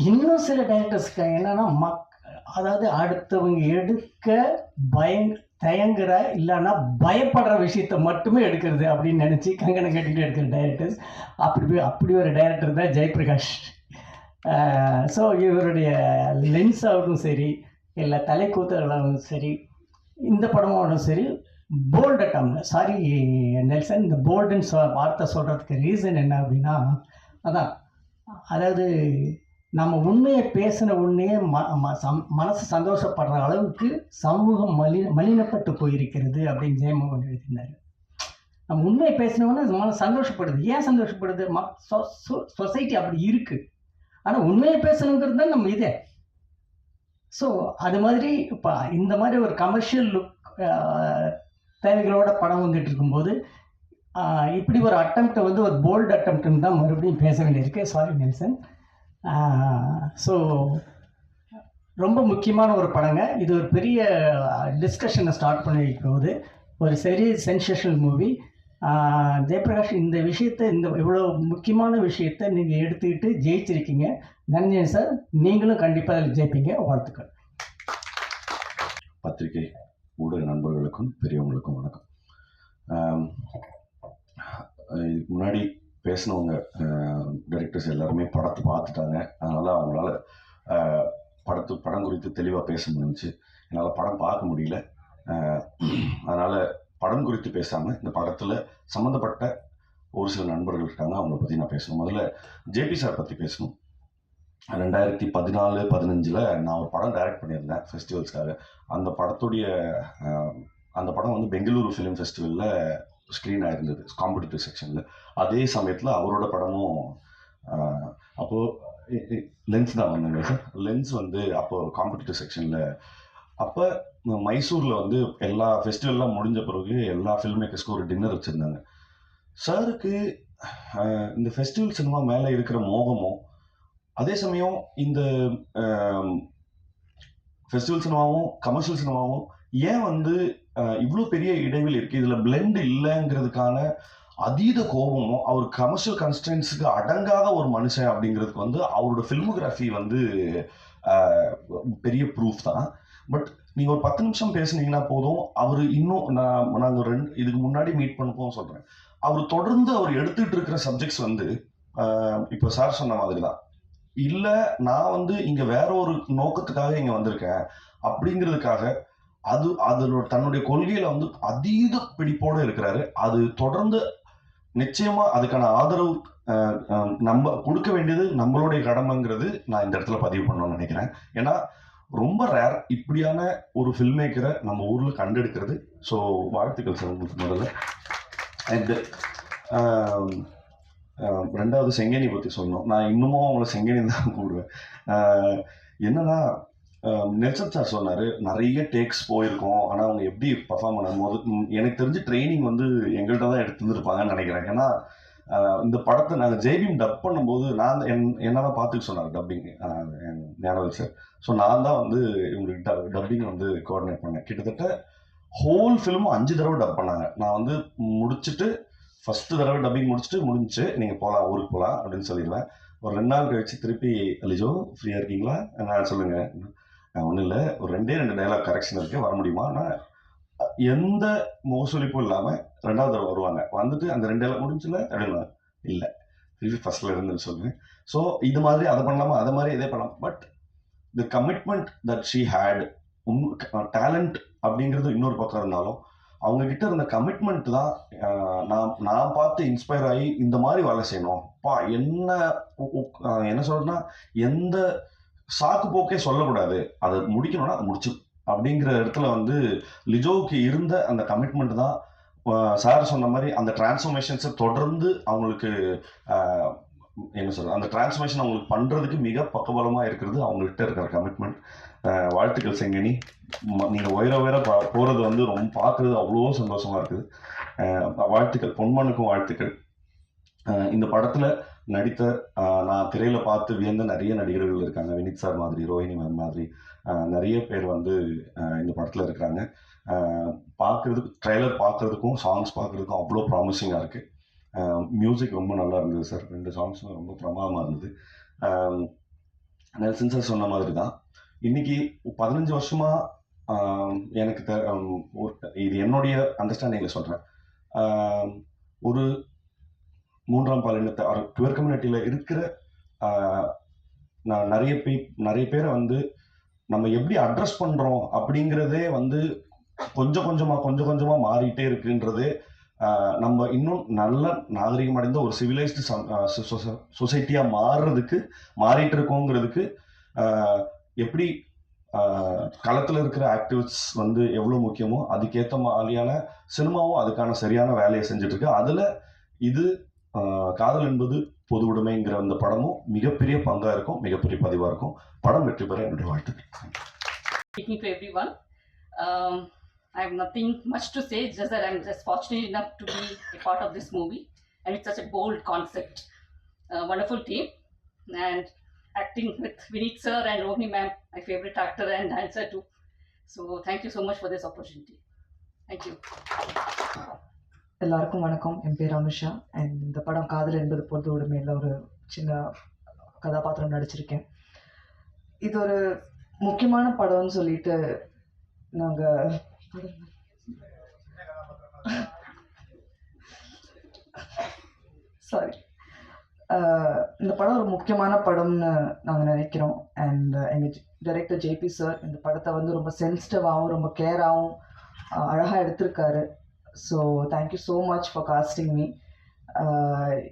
இன்னும் சில டைரக்டர்ஸ்க்கு என்னன்னா அதாவது அடுத்தவங்க எடுக்க தயங்குற இல்லைன்னா பயப்படுற விஷயத்த மட்டுமே எடுக்கிறது அப்படின்னு நினச்சி கங்கணம் கட்டிட்டு எடுக்கிற டைரக்டர்ஸ். அப்படி ஒரு டைரக்டர் தான் ஜெயபிரகாஷ். ஸோ இவருடைய லென்ஸ் ஆகட்டும் சரி, இல்லை தலைக்கூத்துகளாகவும் சரி, இந்த படமாகட்டும் சரி, போல்ட் அட்டம். சாரி நெல்சன், இந்த போல்டுன்னு வார்த்தை சொல்கிறதுக்கு ரீசன் என்ன அப்படின்னா, அதான் அதாவது நம்ம உண்மையை பேசின உடனே மனசு சந்தோஷப்படுற அளவுக்கு சமூகம் மலினப்பட்டு போயிருக்கிறது அப்படின்னு ஜெயமோகன் எழுதினார். நம்ம உண்மையை பேசினோன்னா மனசு சந்தோஷப்படுது. ஏன் சந்தோஷப்படுது? சொசைட்டி அப்படி இருக்குது. ஆனால் உண்மையை பேசணுங்கிறது தான் நம்ம இதே. ஸோ அது மாதிரி இப்போ இந்த மாதிரி ஒரு கமர்ஷியல் லுக் தேவைகளோட படம் வந்துட்டு இருக்கும்போது இப்படி ஒரு அட்டம்ப்டை வந்து ஒரு போல்டு அட்டம்ப்ட்னு தான் மறுபடியும் பேச வேண்டியிருக்கு. Sorry Nelson. ஸோ ரொம்ப முக்கியமான ஒரு படங்க. இது ஒரு பெரிய டிஸ்கஷனை ஸ்டார்ட் பண்ணி போகுது. ஒரு சரி சென்சேஷனல் மூவி. ஜெயபிரகாஷ் இந்த விஷயத்தை, இந்த இவ்வளோ முக்கியமான விஷயத்தை நீங்கள் எடுத்துக்கிட்டு ஜெயிச்சிருக்கீங்க. நன்றி சார். நீங்களும் கண்டிப்பாக அதில் ஜெயிப்பீங்க. வாழ்த்துக்கள். பத்திரிகை ஊடக நண்பர்களுக்கும் பெரியவங்களுக்கும் வணக்கம். இதுக்கு முன்னாடி பேசினவங்க டைரக்டர்ஸ் எல்லாருமே படத்தை பார்த்துட்டாங்க. அதனால் அவங்களால படம் குறித்து தெளிவாக பேச முடிஞ்சிச்சு. என்னால் படம் பார்க்க முடியல. அதனால் படம் குறித்து பேசாமல் இந்த படத்தில் சம்மந்தப்பட்ட ஒரு சில நண்பர்கள் இருக்காங்க, அவங்கள பற்றி நான் பேசணும். முதல்ல ஜேபி சார் பற்றி பேசணும். 2014-15 நான் ஒரு படம் டைரக்ட் பண்ணியிருந்தேன் ஃபெஸ்டிவல்ஸ்க்காக. அந்த படம் வந்து பெங்களூரு ஃபிலிம் ஃபெஸ்டிவலில் ஸ்க்ரீன் ஆகிருந்தது காம்படிட்டிவ் செக்ஷனில். அதே சமயத்தில் அவரோட படமும் அப்போது லென்ஸ் தான் வந்தாங்க சார். லென்ஸ் வந்து அப்போது காம்படிட்டிவ் செக்ஷனில். அப்போ மைசூரில் வந்து எல்லா ஃபெஸ்டிவல்லாம் முடிஞ்ச பிறகு எல்லா ஃபில்ம் மேக்கர்ஸ்க்கும் ஒரு டின்னர் வச்சுருந்தாங்க. சாருக்கு இந்த ஃபெஸ்டிவல் சினிமா மேலே இருக்கிற மோகமும், அதே சமயம் இந்த ஃபெஸ்டிவல் சினிமாவும் கமர்ஷியல் சினிமாவும் ஏன் வந்து இவ்வளோ பெரிய இடைவெளி இருக்குது, இதில் பிளெண்ட் இல்லைங்கிறதுக்கான அதீத கோபமும், அவர் கமர்ஷியல் கன்ஸ்டன்ஸுக்கு அடங்காத ஒரு மனுஷன் அப்படிங்கிறதுக்கு வந்து அவரோட ஃபில்மோகிராஃபி வந்து பெரிய ப்ரூஃப் தான். பட் நீங்கள் ஒரு 10 நிமிஷம் பேசுனீங்கன்னா போதும். அவர் இன்னும் நாங்கள் இதுக்கு முன்னாடி மீட் பண்ணப்போ சொல்கிறேன், அவர் தொடர்ந்து அவர் எடுத்துகிட்டு இருக்கிற சப்ஜெக்ட்ஸ் வந்து இப்போ சார் சொன்ன மாதிரி தான். இல்லை நான் வந்து இங்கே வேற ஒரு நோக்கத்துக்காக இங்கே வந்திருக்கேன் அப்படிங்கிறதுக்காக அதோட தன்னுடைய கொள்கையில வந்து அதீத பிடிப்போடு இருக்கிறாரு. அது தொடர்ந்து நிச்சயமா அதுக்கான ஆதரவு நம்ம கொடுக்க வேண்டியது நம்மளுடைய கடமைங்கிறது நான் இந்த இடத்துல பதிவு பண்ணணும்னு நினைக்கிறேன். ஏன்னா ரொம்ப ரேர் இப்படியான ஒரு ஃபில்ம் மேக்கரை நம்ம ஊர்ல கண்டெடுக்கிறது. ஸோ வாழ்த்துக்கள் சார் உங்களுக்கு முதல்ல. அண்ட் ரெண்டாவது செங்கேனி பற்றி சொல்லணும். நான் இன்னமும் அவங்கள செங்கேனி தான் கூப்பிடுவேன். என்னன்னா நெல்சன் சார் சொன்னார் நிறைய டேக்ஸ் போயிருக்கோம், ஆனால் அவங்க எப்படி பர்ஃபார்ம் பண்ணும்போது எனக்கு தெரிஞ்சு ட்ரைனிங் வந்து எங்கள்கிட்ட தான் எடுத்துருந்துருப்பாங்கன்னு நினைக்கிறேன். ஏன்னா இந்த படத்தை நாங்கள் ஜெய்பீம் டப் பண்ணும்போது நான் என்னதான் பார்த்துக்க சொன்னார் டப்பிங் ஞானவேல் சார். ஸோ நான் தான் வந்து இவங்களுக்கு டப்பிங் வந்து கோஆர்டினேட் பண்ணேன். கிட்டத்தட்ட ஹோல் ஃபிலிமும் 5 தடவை டப் பண்ணாங்க. நான் வந்து முடிச்சுட்டு ஃபஸ்ட்டு தடவை டப்பிங் முடிஞ்சிச்சு, நீங்கள் போகலாம் ஊருக்கு போகலாம் அப்படின்னு சொல்லிடுவேன். ஒரு 2 நாள் கழிச்சு திருப்பி லிஜோ ஃப்ரீயாக இருக்கீங்களா நான் சொல்லுங்கள், ஒன்றும் இல்லை ஒரு 2 டைலாக் கரெக்ஷன் இருக்குது வர முடியுமா. ஆனால் எந்த முகசொலிப்பும் இல்லாமல் 2வது தடவை வருவாங்க. வந்துட்டு அந்த 2 டைலாக் முடிஞ்சில்ல அப்படின்னா இல்லை திருப்பி ஃபஸ்ட்டில் இருந்துன்னு சொல்லுவேன். ஸோ இது மாதிரி அதை பண்ணலாமா, அதை மாதிரி இதே பண்ணலாம். But the commitment that she had, talent அப்படிங்கிறது இன்னொரு பக்கம் இருந்தாலும் அவங்கக்கிட்ட இருந்த கமிட்மெண்ட் தான் நான் பார்த்து இன்ஸ்பயர் ஆகி இந்த மாதிரி வேலை செய்யணும். என்ன சொல்றேன்னா எந்த சாக்கு போக்கே சொல்லக்கூடாது, அதை முடிக்கணும்னா அதை முடிச்சு அப்படிங்கிற இடத்துல வந்து லிஜோவுக்கு இருந்த அந்த கமிட்மெண்ட் தான் சார் சொன்ன மாதிரி அந்த டிரான்ஸ்ஃபர்மேஷன்ஸை தொடர்ந்து அவங்களுக்கு என்ன சொல்றது, அந்த டிரான்ஸ்ஃபர்மேஷன் அவங்களுக்கு பண்ணுறதுக்கு மிக பக்கபலமாக இருக்கிறது அவங்கள்ட்ட இருக்கிற கமிட்மெண்ட். வாழ்த்துக்கள் செங்கனி. நீங்கள் உயர போகிறது வந்து ரொம்ப பார்க்குறது அவ்வளோ சந்தோஷமாக இருக்குது. வாழ்த்துக்கள், பொன்மனுக்கும் வாழ்த்துக்கள். இந்த படத்தில் நடித்த நான் திரையில் பார்த்து வியந்த நிறைய நடிகர்கள் இருக்காங்க. வினித் சார் மாதிரி, ரோஹிணி மேம் மாதிரி நிறைய பேர் வந்து இந்த படத்தில் இருக்கிறாங்க. பார்க்குறதுக்கு ட்ரெய்லர் பார்க்குறதுக்கும் சாங்ஸ் பார்க்குறதுக்கும் அவ்வளோ ப்ராமிசிங்காக இருக்குது. மியூசிக் ரொம்ப நல்லா இருந்தது சார். 2 சாங்ஸும் ரொம்ப பிரமாதமாக இருந்தது. நெல்சன் சார் சொன்ன மாதிரி தான் இன்னைக்கு 15 வருஷமா எனக்கு இது என்னுடைய அண்டர்ஸ்டாண்டிங்கில் சொல்கிறேன். ஒரு 3ஆம் பாலினத்தை குயர் கம்யூனிட்டியில் இருக்கிற நான் நிறைய பேரை வந்து நம்ம எப்படி அட்ரஸ் பண்ணுறோம் அப்படிங்கிறதே வந்து கொஞ்சம் கொஞ்சமாக மாறிட்டே இருக்குன்றது நம்ம இன்னும் நல்ல நாகரிகம் அடைந்த ஒரு சிவிலைஸ்டு சொசைட்டியாக மாறிட்டு இருக்கோங்கிறதுக்கு எப்படி களத்தில் இருக்கிற ஆக்டிவிஸ்ட் வந்து எவ்வளோ முக்கியமோ அதுக்கேற்ற மாதிரியான சினிமாவும் அதுக்கான சரியான வேலையை செஞ்சுட்டு இருக்கு. அதில் இது காதல் என்பது பொது உடைமைங்கிற அந்த படமும் மிகப்பெரிய பங்காக இருக்கும், மிகப்பெரிய பதிவாக இருக்கும். படம் வெற்றி பெற என்னுடைய வாழ்த்துக்கள். Speaking to everyone, I have nothing much to say, just that I'm just fortunate enough to be a part of this movie, and it's such a bold concept. Wonderful team, and acting with Vineet sir and Rohini ma'am, my favorite actor and dancer too. So thank you so much for this opportunity. Thank you. எல்லாருக்கும் வணக்கம். என் பேர் Anusha. And இந்த படம் காதல் என்பது பொது உடைமையில் ஒரு சின்ன கதாபாத்திரம் நடிச்சிருக்கேன். இது ஒரு முக்கியமான படம்னு சொல்லிட்டு நாங்கள் சாரி இந்த படம் ஒரு முக்கியமான படம்னு நாங்கள் நினைக்கிறோம். அண்ட் எங்கள் டைரக்டர் ஜேபி சார் இந்த படத்தை வந்து ரொம்ப சென்சிட்டிவாகவும் ரொம்ப கேராகவும் அழகாக எடுத்திருக்காரு. So thank you so much for casting me.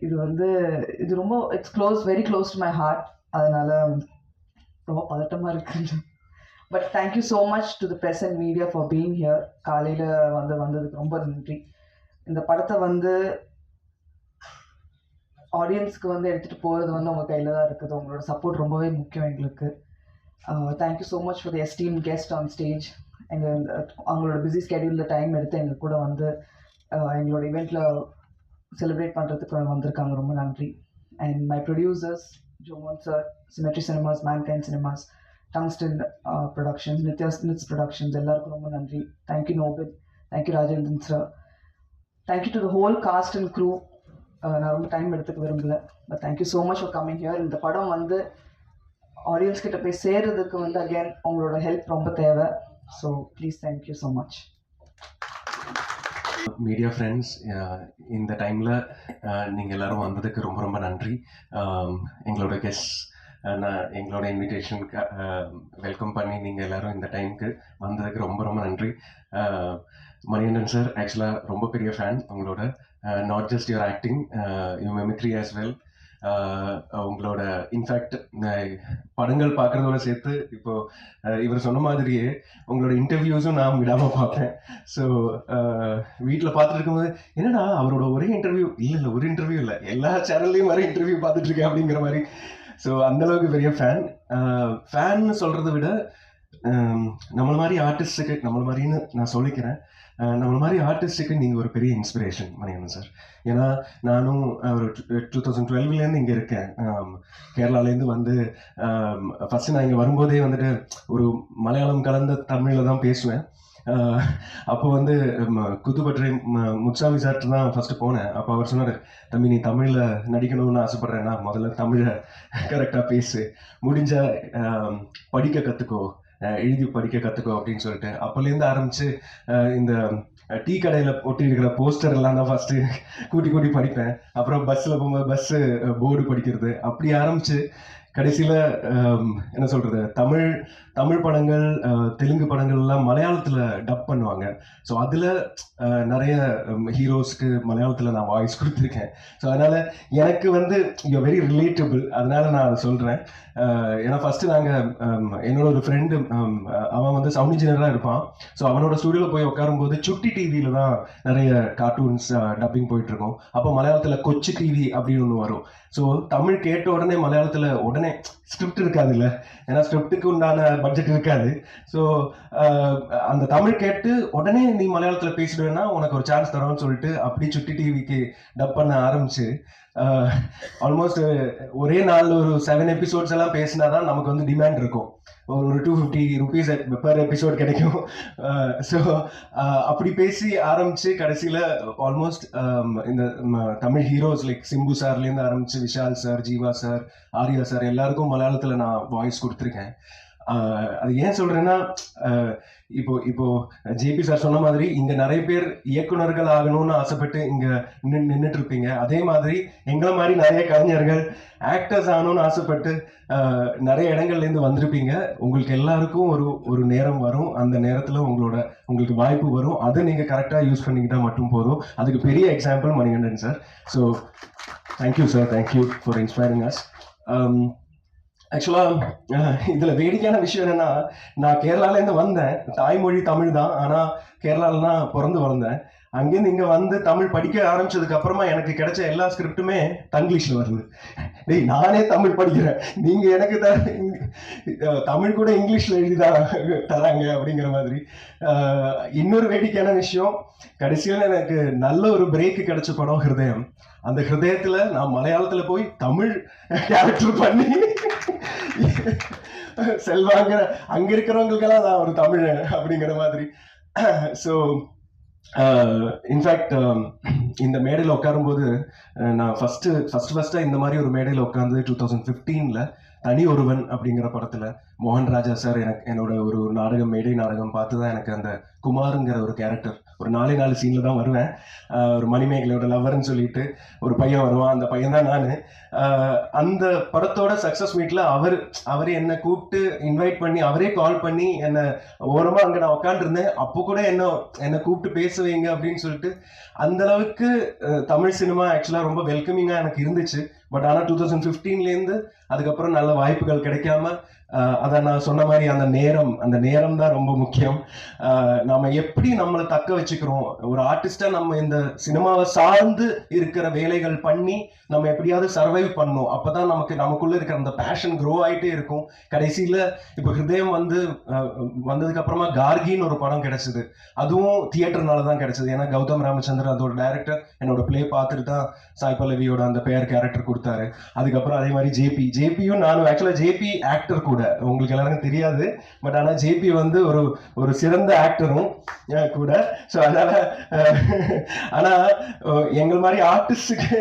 இது ரொம்ப very close to my heart. அதனால் ரொம்ப பதட்டமாக இருக்குது. But thank you so much to the press and media for being here. காலையில் வந்ததுக்கு ரொம்ப நன்றி. இந்த படத்தை வந்து ஆடியன்ஸ்க்கு வந்து எடுத்துகிட்டு போகிறது வந்து உங்கள் கையில் தான் இருக்குது. உங்களோட சப்போர்ட் ரொம்பவே முக்கியம் எங்களுக்கு. Thank you so much for the esteem guest on stage. அவங்களோட பிஸி ஸ்கெடியூலில் டைம் எடுத்து எங்கள் கூட வந்து எங்களோட இவெண்ட்டில் செலிப்ரேட் பண்ணுறதுக்கு வந்திருக்காங்க. ரொம்ப நன்றி. And my producers Joman sir, Symmetry cinemas, Mankind cinemas, Tungsten productions, Niths productions எல்லாருக்கும் ரொம்ப நன்றி. Thank you Noble, thank you Rajendran sir, thank you to the whole cast and crew. நான் ரொம்ப டைம் எடுத்துக்க விரும்பல, but thank you so much for coming here. இந்த படம் வந்து ஆடியன்ஸ் கிட்ட போய் சேர்றதுக்கு வந்து அகேன் உங்களோட ஹெல்ப் ரொம்ப தேவை. So please thank you so much. Media friends, இந்த டைமில் நீங்கள் எல்லோரும் வந்ததுக்கு ரொம்ப ரொம்ப நன்றி. எங்களோட கெஸ்ட் எங்களோட இன்விடேஷனுக்கு வெல்கம் பண்ணி நீங்கள் எல்லோரும் இந்த டைமுக்கு வந்ததுக்கு ரொம்ப ரொம்ப நன்றி. மணிகண்டன் சார், ஆக்சுவலாக ரொம்ப பெரிய ஃபேன் உங்களோட. Not just your acting, your mimicry as well. உங்களோட இன்ஃபேக்ட் படங்கள் பார்க்குறதோட சேர்த்து இப்போது இவர் சொன்ன மாதிரியே உங்களோட இன்டர்வியூஸும் நான் விடாமல் பார்ப்பேன். ஸோ வீட்டில் பார்த்துட்டு இருக்கும்போது என்னடா அவரோட ஒரே இன்டர்வியூ இல்லை ஒரு இன்டர்வியூ இல்லை, எல்லா சேனல்லையும் வர இன்டர்வியூ பார்த்துட்ருக்கேன் அப்படிங்கிற மாதிரி. ஸோ அந்தளவுக்கு பெரிய ஃபேன்னு சொல்கிறத விட நம்மள மாதிரி ஆர்டிஸ்ட்டுக்கு, நம்மள மாதிரின்னு நான் சொல்லிக்கிறேன், நம்மள மாதிரி ஆர்டிஸ்ட்டுக்கு நீங்கள் ஒரு பெரிய இன்ஸ்பிரேஷன் மணிகண்டன் சார். ஏன்னா நானும் ஒரு 2012 இங்கே இருக்கேன். கேரளாலேருந்து வந்து ஃபஸ்ட்டு நான் இங்கே வரும்போதே வந்துட்டு ஒரு மலையாளம் கலந்த தமிழில் தான் பேசுவேன். அப்போ வந்து குத்துப்பற்றை முத்துசாமி சார்ட்டு தான் ஃபஸ்ட்டு போனேன். அப்போ அவர் சொன்னார், தம்பி நீ தமிழில் நடிக்கணும்னு ஆசைப்பட்றேன்னா முதல்ல தமிழை கரெக்டாக பேசு, முடிஞ்ச படிக்க கற்றுக்கோ, எழுதி படிக்க கற்றுக்கோ அப்படின்னு சொல்லிட்டு அப்போலேருந்து ஆரம்பித்து இந்த டீ கடையில் ஒட்டி இருக்கிற போஸ்டர் எல்லாம் தான் ஃபஸ்ட்டு கூட்டி படிப்பேன். அப்புறம் பஸ்ஸில் போகும்போது பஸ்ஸு போர்டு படிக்கிறது, அப்படி ஆரம்பித்து கடைசியில் என்ன சொல்கிறது, தமிழ் படங்கள், தெலுங்கு படங்கள்லாம் மலையாளத்தில் டப் பண்ணுவாங்க. ஸோ அதில் நிறைய ஹீரோஸ்க்கு மலையாளத்தில் நான் வாய்ஸ் கொடுத்துருக்கேன். ஸோ அதனால் எனக்கு வந்து யூ வெரி ரிலேட்டபிள், அதனால் நான் அதை சொல்கிறேன். ஏன்னா ஃபஸ்ட்டு நாங்கள் என்னோட ஒரு ஃப்ரெண்டு, அவன் வந்து சவுண்ட் இன்ஜினியராக இருப்பான். ஸோ அவனோட ஸ்டுடியோவில் போய் உட்காரும்போது சுட்டி டிவியில் தான் நிறைய கார்ட்டூன்ஸ் டப்பிங் போயிட்டுருக்கோம். அப்போ மலையாளத்தில் கொச்சி டிவி அப்படின்னு ஒன்று வரும். ஸோ தமிழ் கேட்ட உடனே மலையாளத்தில் உடனே ஸ்கிரிப்ட் இருக்காதுல்ல, ஏன்னா ஸ்கிரிப்டுக்கு உண்டான பட்ஜெட் இருக்காது. ஸோ அந்த தமிழ் கேட்டு உடனே நீ மலையாளத்தில் பேசிடுவேன்னா உனக்கு ஒரு சான்ஸ் தரோன்னு சொல்லிட்டு அப்படி சுட்டி டிவிக்கு டப் பண்ண ஆரம்பிச்சு ஆல்மோஸ்ட் ஒரே நாளில் ஒரு 7 எபிசோட்ஸ் எல்லாம் பேசினா தான் நமக்கு வந்து டிமாண்ட் இருக்கும். ஒரு 250 rupees பெர் எபிசோட் கிடைக்கும். ஸோ அப்படி பேசி ஆரம்பித்து கடைசியில் ஆல்மோஸ்ட் இந்த தமிழ் ஹீரோஸ் லைக் சிம்பு சார்லேருந்து ஆரம்பித்து Vishal sir, Jeeva sir, Arya sir எல்லாருக்கும் மலையாளத்தில் நான் வாய்ஸ் கொடுத்துருக்கேன். அது ஏன் சொல்கிறேன்னா, இப்போ ஜேபி சார் சொன்ன மாதிரி இங்கே நிறைய பேர் இயக்குனர்கள் ஆகணும்னு ஆசைப்பட்டு இங்கே நின்றுட்டு இருப்பீங்க. அதே மாதிரி எங்களை மாதிரி நிறைய கலைஞர்கள் ஆக்டர்ஸ் ஆகணும்னு ஆசைப்பட்டு நிறைய இடங்கள்லேருந்து வந்திருப்பீங்க. உங்களுக்கு எல்லாருக்கும் ஒரு நேரம் வரும். அந்த நேரத்தில் உங்களுக்கு வாய்ப்பு வரும். அதை நீங்கள் கரெக்டாக யூஸ் பண்ணிக்கிட்டால் மட்டும் போதும். அதுக்கு பெரிய example Manikandan sir. So thank you sir, thank you for inspiring as. ஆக்சுவலாக இதில் வேடிக்கையான விஷயம் என்னென்னா, நான் கேரளாலேருந்து வந்தேன். தாய்மொழி தமிழ் தான், ஆனால் கேரளாவில் தான் பிறந்து வளர்ந்தேன். அங்கேருந்து இங்கே வந்து தமிழ் படிக்க ஆரம்பிச்சதுக்கு அப்புறமா எனக்கு கிடைச்ச எல்லா ஸ்கிரிப்டுமே தங்கிலீஷில் வருது. டேய், நானே தமிழ் படிக்கிறேன், நீங்கள் எனக்கு தமிழ் கூட இங்கிலீஷில் எழுதி தராங்க அப்படிங்கிற மாதிரி. இன்னொரு வேடிக்கையான விஷயம், கடைசியில் எனக்கு நல்ல ஒரு பிரேக்கு கிடைச்ச படம் ஹிருதயம். அந்த ஹிருதயத்தில் நான் மலையாளத்தில் போய் தமிழ் கேரக்டர் பண்ணி செல்வாங்கிற அங்கே இருக்கிறவங்களுக்கெல்லாம் நான் ஒரு தமிழ் அப்படிங்கிற மாதிரி. ஸோ இன்ஃபேக்ட் இந்த மேடையில் உட்காரும்போது நான் ஃபஸ்ட்டாக இந்த மாதிரி ஒரு மேடையில் உட்காந்து 2015 தனி ஒருவன் அப்படிங்கிற படத்தில் மோகன் ராஜா சார் என்னோட ஒரு நாடகம், மேடை நாடகம் பார்த்து தான் எனக்கு அந்த குமாருங்கிற ஒரு கேரக்டர், ஒரு 4 சீனில் தான் வருவேன். ஒரு மணிமேகலையோட லவ்வர்னு சொல்லிட்டு ஒரு பையன் வருவான், அந்த பையன் தான் நான். அந்த படத்தோட சக்ஸஸ் மீட்டில் அவர் என்னை கூப்பிட்டு இன்வைட் பண்ணி, அவரே கால் பண்ணி என்னை ஓரமாக அங்கே நான் உட்காந்துருந்தேன். அப்போ கூட என்னை கூப்பிட்டு பேசுவீங்க அப்படின்னு சொல்லிட்டு, அந்த அளவுக்கு தமிழ் சினிமா ஆக்சுவலாக ரொம்ப வெல்கமிங்காக எனக்கு இருந்துச்சு. பட் ஆனால் 2015 அதுக்கப்புறம் நல்ல வாய்ப்புகள் கிடைக்காம, அதை நான் சொன்ன மாதிரி அந்த நேரம் தான் ரொம்ப முக்கியம். நம்ம எப்படி நம்மளை தக்க வச்சுக்கிறோம், ஒரு ஆர்டிஸ்டா நம்ம இந்த சினிமாவை சார்ந்து இருக்கிற வேலைகள் பண்ணி நம்ம எப்படியாவது சர்வைவ் பண்ணணும். அப்பதான் நமக்குள்ள இருக்கிற அந்த பேஷன் க்ரோ ஆகிட்டே இருக்கும். கடைசியில இப்போ ஹிருதயம் வந்ததுக்கு அப்புறமா கார்கின்னு ஒரு படம் கிடைச்சது. அதுவும் தியேட்டர்னால தான் கிடைச்சது. ஏன்னா கௌதம் ராமச்சந்திரன் அதோட டைரக்டர் என்னோட பிளே பார்த்துட்டு தான் சாய் பல்லவியோட அந்த பெயர் கேரக்டர் கொடுத்தாரு. அதுக்கப்புறம் அதே மாதிரி ஜேபியும் நானும், ஆக்சுவலாக ஜேபி ஆக்டர் கூட, உங்களுக்கு எல்லாருக்கும் தெரியாது. பட் ஆனால் ஜேபி ஒரு சிறந்த ஆக்டரும் கூட. ஸோ அதனால ஆனால் எங்கள் மாதிரி ஆர்டிஸ்டுக்கு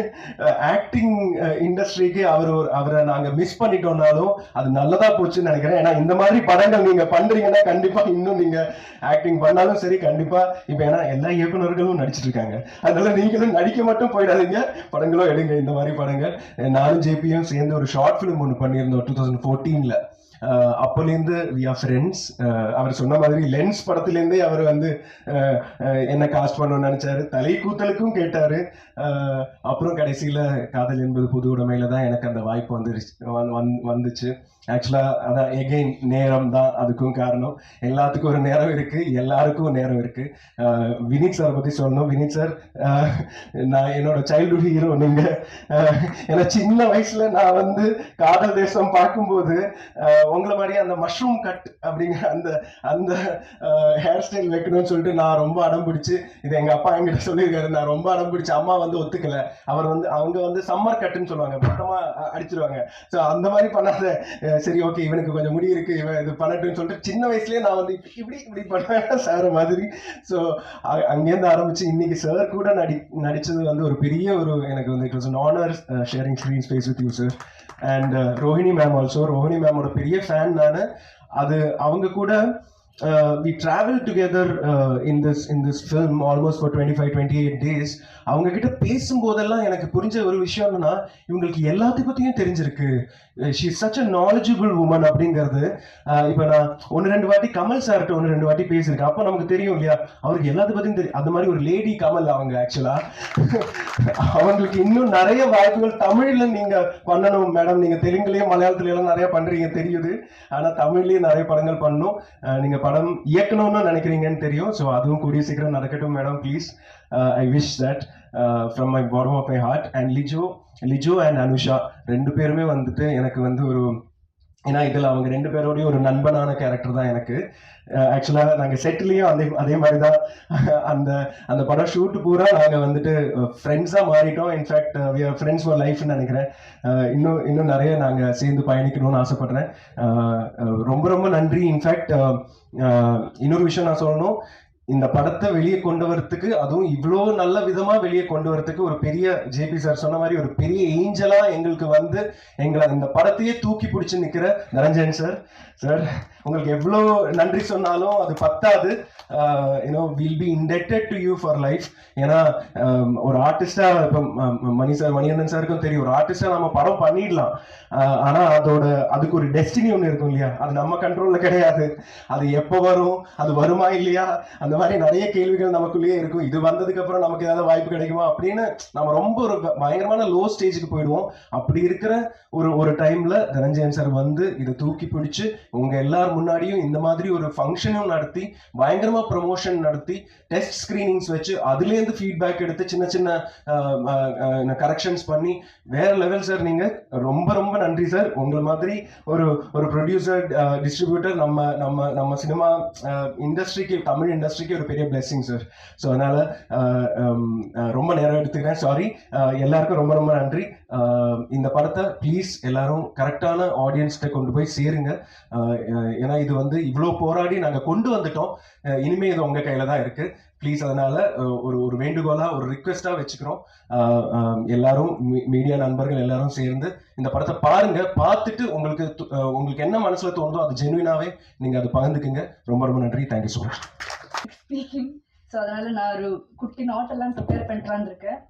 ஆக்டிங் இண்டஸ்ட்ரிக்கு அவரை நாங்கள் மிஸ் பண்ணிட்டோம்னாலும் அது நல்லதா போச்சுன்னு நினைக்கிறேன். ஏன்னா இந்த மாதிரி படங்கள் நீங்க பண்றீங்கன்னா கண்டிப்பா இன்னும் நீங்க ஆக்டிங் பண்ணாலும் சரி, கண்டிப்பா இப்ப ஏன்னா எல்லா இயக்குநர்களும் நடிச்சிட்டு இருக்காங்க. அதனால நீங்களும் நடிக்க மட்டும் போயிடாதீங்க, படங்களும் எடுங்க. இந்த மாதிரி படங்கள் நானும் ஜேபியும் சேர்ந்து ஒரு ஷார்ட் ஃபிலிம் ஒன்று பண்ணியிருந்தோம் 2014. அப்போலேருந்து வி ஆர் ஃப்ரெண்ட்ஸ். அவர் சொன்ன மாதிரி லென்ஸ் படத்துலேருந்தே அவர் என்ன காஸ்ட் பண்ணணும்னு நினச்சாரு, தலை கூத்தலுக்கும் கேட்டார். அப்புறம் கடைசியில் காதல் என்பது பொது உடைமையில தான் எனக்கு அந்த வாய்ப்பு வந்துச்சு. ஆக்சுவலாக அதான் எகெயின் நேரம் தான் அதுக்கும் காரணம். எல்லாத்துக்கும் ஒரு நேரம் இருக்குது, எல்லாருக்கும் ஒரு நேரம் இருக்குது. வினித் சாரை பற்றி சொல்லணும். வினித் சார் நான் என்னோட சைல்டுஹுட் ஹீரோ. நீங்கள் ஏன்னா சின்ன வயசில் நான் காதல் தேசம் பார்க்கும்போது உங்களை மாதிரி அந்த மஷ்ரூம் கட் அப்படிங்கிற அந்த ஹேர் ஸ்டைல் வைக்கணும்னு சொல்லிட்டு நான் ரொம்ப அடம் பிடிச்சி, இது எங்கள் அப்பா என்கிட்ட சொல்லியிருக்காரு, நான் ரொம்ப அடம் பிடிச்சி அம்மா ஒத்துக்கலை. அவங்க சம்மர் கட்டுன்னு சொல்லுவாங்க, மொத்தமாக அடிச்சிருவாங்க. ஸோ அந்த மாதிரி பண்ணாத, சரி ஓகே இவனுக்கு கொஞ்சம் முடி இருக்கு, இவன் இது பண்ணட்டுன்னு சொல்லிட்டு சின்ன வயசுலேயே நான் இப்படி பண்ணுவேன் சார் மாதிரி. ஸோ அங்கேருந்து ஆரம்பிச்சு இன்னைக்கு சார் கூட நடிச்சது ஒரு பெரிய எனக்கு it was an honor sharing screen space with you sir. And Rohini ma'am also. ரோஹிணி மேமோட பெரிய ஃபேன் நான். அது அவங்க கூட we traveled together in this film almost for 25-28 days. அவங்க கிட்ட பேசும்போதெல்லாம் எனக்கு புரிஞ்ச ஒரு விஷயம் என்னன்னா, இவங்களுக்கு எல்லாத்தையும் பற்றியும் தெரிஞ்சிருக்கு. she is such a knowledgeable woman அப்படிங்கிறது. இப்போ நான் 1-2 வாட்டி கமல் சார்கிட்ட 1-2 வாட்டி பேசியிருக்கேன். அப்போ நமக்கு தெரியும் இல்லையா, அவருக்கு எல்லாத்தையும் பற்றியும் தெரியும். அந்த மாதிரி ஒரு லேடி கமல் அவங்க. ஆக்சுவலா அவங்களுக்கு இன்னும் நிறைய வாய்ப்புகள் தமிழ்ல நீங்க பண்ணணும் மேடம். நீங்க தெலுங்குலயும் மலையாளத்துலயும் நிறைய பண்றீங்க தெரியுது, ஆனா தமிழ்லயும் நிறைய படங்கள் பண்ணணும். நீங்க படம் இயக்கணும்னு நினைக்கிறீங்கன்னு தெரியும். ஸோ அதுவும் கூடிய சீக்கிரம் நடக்கட்டும் madam, please. I wish that from my bottom of my heart. And Lijo and Anusha 2 பேருமே எனக்கு ஏன்னா இதில் அவங்க 2 பேரோடையும் ஒரு நண்பனான கேரக்டர் தான் எனக்கு. ஆக்சுவலாக நாங்கள் செட்டிலையும் அதே மாதிரி தான் அந்த படம் ஷூட்டு பூரா நாங்கள் ஃப்ரெண்ட்ஸாக மாறிட்டோம். In fact we are friends for லைஃப்னு நினைக்கிறேன். இன்னும் நிறைய நாங்கள் சேர்ந்து பயணிக்கணும்னு ஆசைப்படுறேன். ரொம்ப ரொம்ப நன்றி. இன்ஃபேக்ட் இன்னொரு விஷயம் நான் சொல்லணும், இந்த படத்தை வெளியே கொண்டு வரதுக்கு, அதுவும் இவ்வளோ நல்ல விதமா வெளியே கொண்டு வரதுக்கு ஒரு பெரிய ஜேபி சார் சொன்ன மாதிரி ஒரு பெரிய ஏஞ்சலா எங்களுக்கு வந்து எங்களை இந்த படத்தையே தூக்கி பிடிச்சி நிக்கிற நிரஞ்சன் சார். சார் உங்களுக்கு எவ்வளோ நன்றி சொன்னாலும் அது பத்தாது. You know will be indebted to you for life. ஏன்னா ஒரு ஆர்டிஸ்டா இப்போ மணிகண்டன் சாருக்கும் தெரியும், ஒரு ஆர்டிஸ்டா நம்ம படம் பண்ணிடலாம், ஆனா அதுக்கு ஒரு டெஸ்டினி ஒன்று இருக்கும் இல்லையா, அது நம்ம கண்ட்ரோல்ல கிடையாது. அது எப்போ வரும், அது வருமா இல்லையா, அந்த மாதிரி நிறைய கேள்விகள் நமக்குள்ளேயே இருக்கும். இது வந்ததுக்கு அப்புறம் நமக்கு ஏதாவது வாய்ப்பு கிடைக்குமா அப்படின்னு நம்ம ரொம்ப ஒரு பயங்கரமான லோ ஸ்டேஜுக்கு போயிடுவோம். அப்படி இருக்கிற ஒரு டைம்ல தனஞ்சயன் சார் வந்து இதை தூக்கி பிடிச்சு உங்க எல்லாரும் முன்னாடியும் இந்த மாதிரி ஒரு ஃபங்க்ஷனும் நடத்தி பயங்கரமா ப்ரமோஷன் நடத்தி டெஸ்ட் ஸ்கிரீனிங்ஸ் வச்சு அதுலேருந்து ஃபீட்பேக் எடுத்து சின்ன சின்ன கரெக்ஷன்ஸ் பண்ணி வேற லெவல் சார். நீங்க ரொம்ப ரொம்ப நன்றி சார். உங்களை மாதிரி ஒரு ப்ரொடியூசர் டிஸ்ட்ரிபியூட்டர் நம்ம சினிமா இண்டஸ்ட்ரிக்கு, தமிழ் இண்டஸ்ட்ரிக்கு ஒரு பெரிய பிளெஸிங் சார். ஸோ அதனால ரொம்ப நேரம் எடுத்துக்கிறேன், சாரி. எல்லாருக்கும் ரொம்ப ரொம்ப நன்றி. இந்த படத்தை ப்ளீஸ் எல்லாரும் கரெக்டான ஆடியன்ஸ்கிட்ட கொண்டு போய் சேருங்க. ஏன்னா இது வந்து இவ்வளோ போராடி நாங்கள் கொண்டு வந்துட்டோம், இனிமே இது உங்க கையில தான் இருக்கு. ப்ளீஸ் அதனால ஒரு வேண்டுகோளா, ஒரு ரிக்வெஸ்டா வச்சுக்கிறோம். எல்லாரும் மீடியா நண்பர்கள் எல்லாரும் சேர்ந்து இந்த படத்தை பாருங்க. பார்த்துட்டு உங்களுக்கு என்ன மனசுல தோணுதோ அது ஜென்யூனாவே நீங்க அதை பகிர்ந்துக்குங்க. ரொம்ப ரொம்ப நன்றி. Thank you so much. Speaking. So அதனால நான் ஒரு குட்டி நோட் எல்லாம் ப்ரிப்பேர் பண்ணிட்டு இருக்கேன்.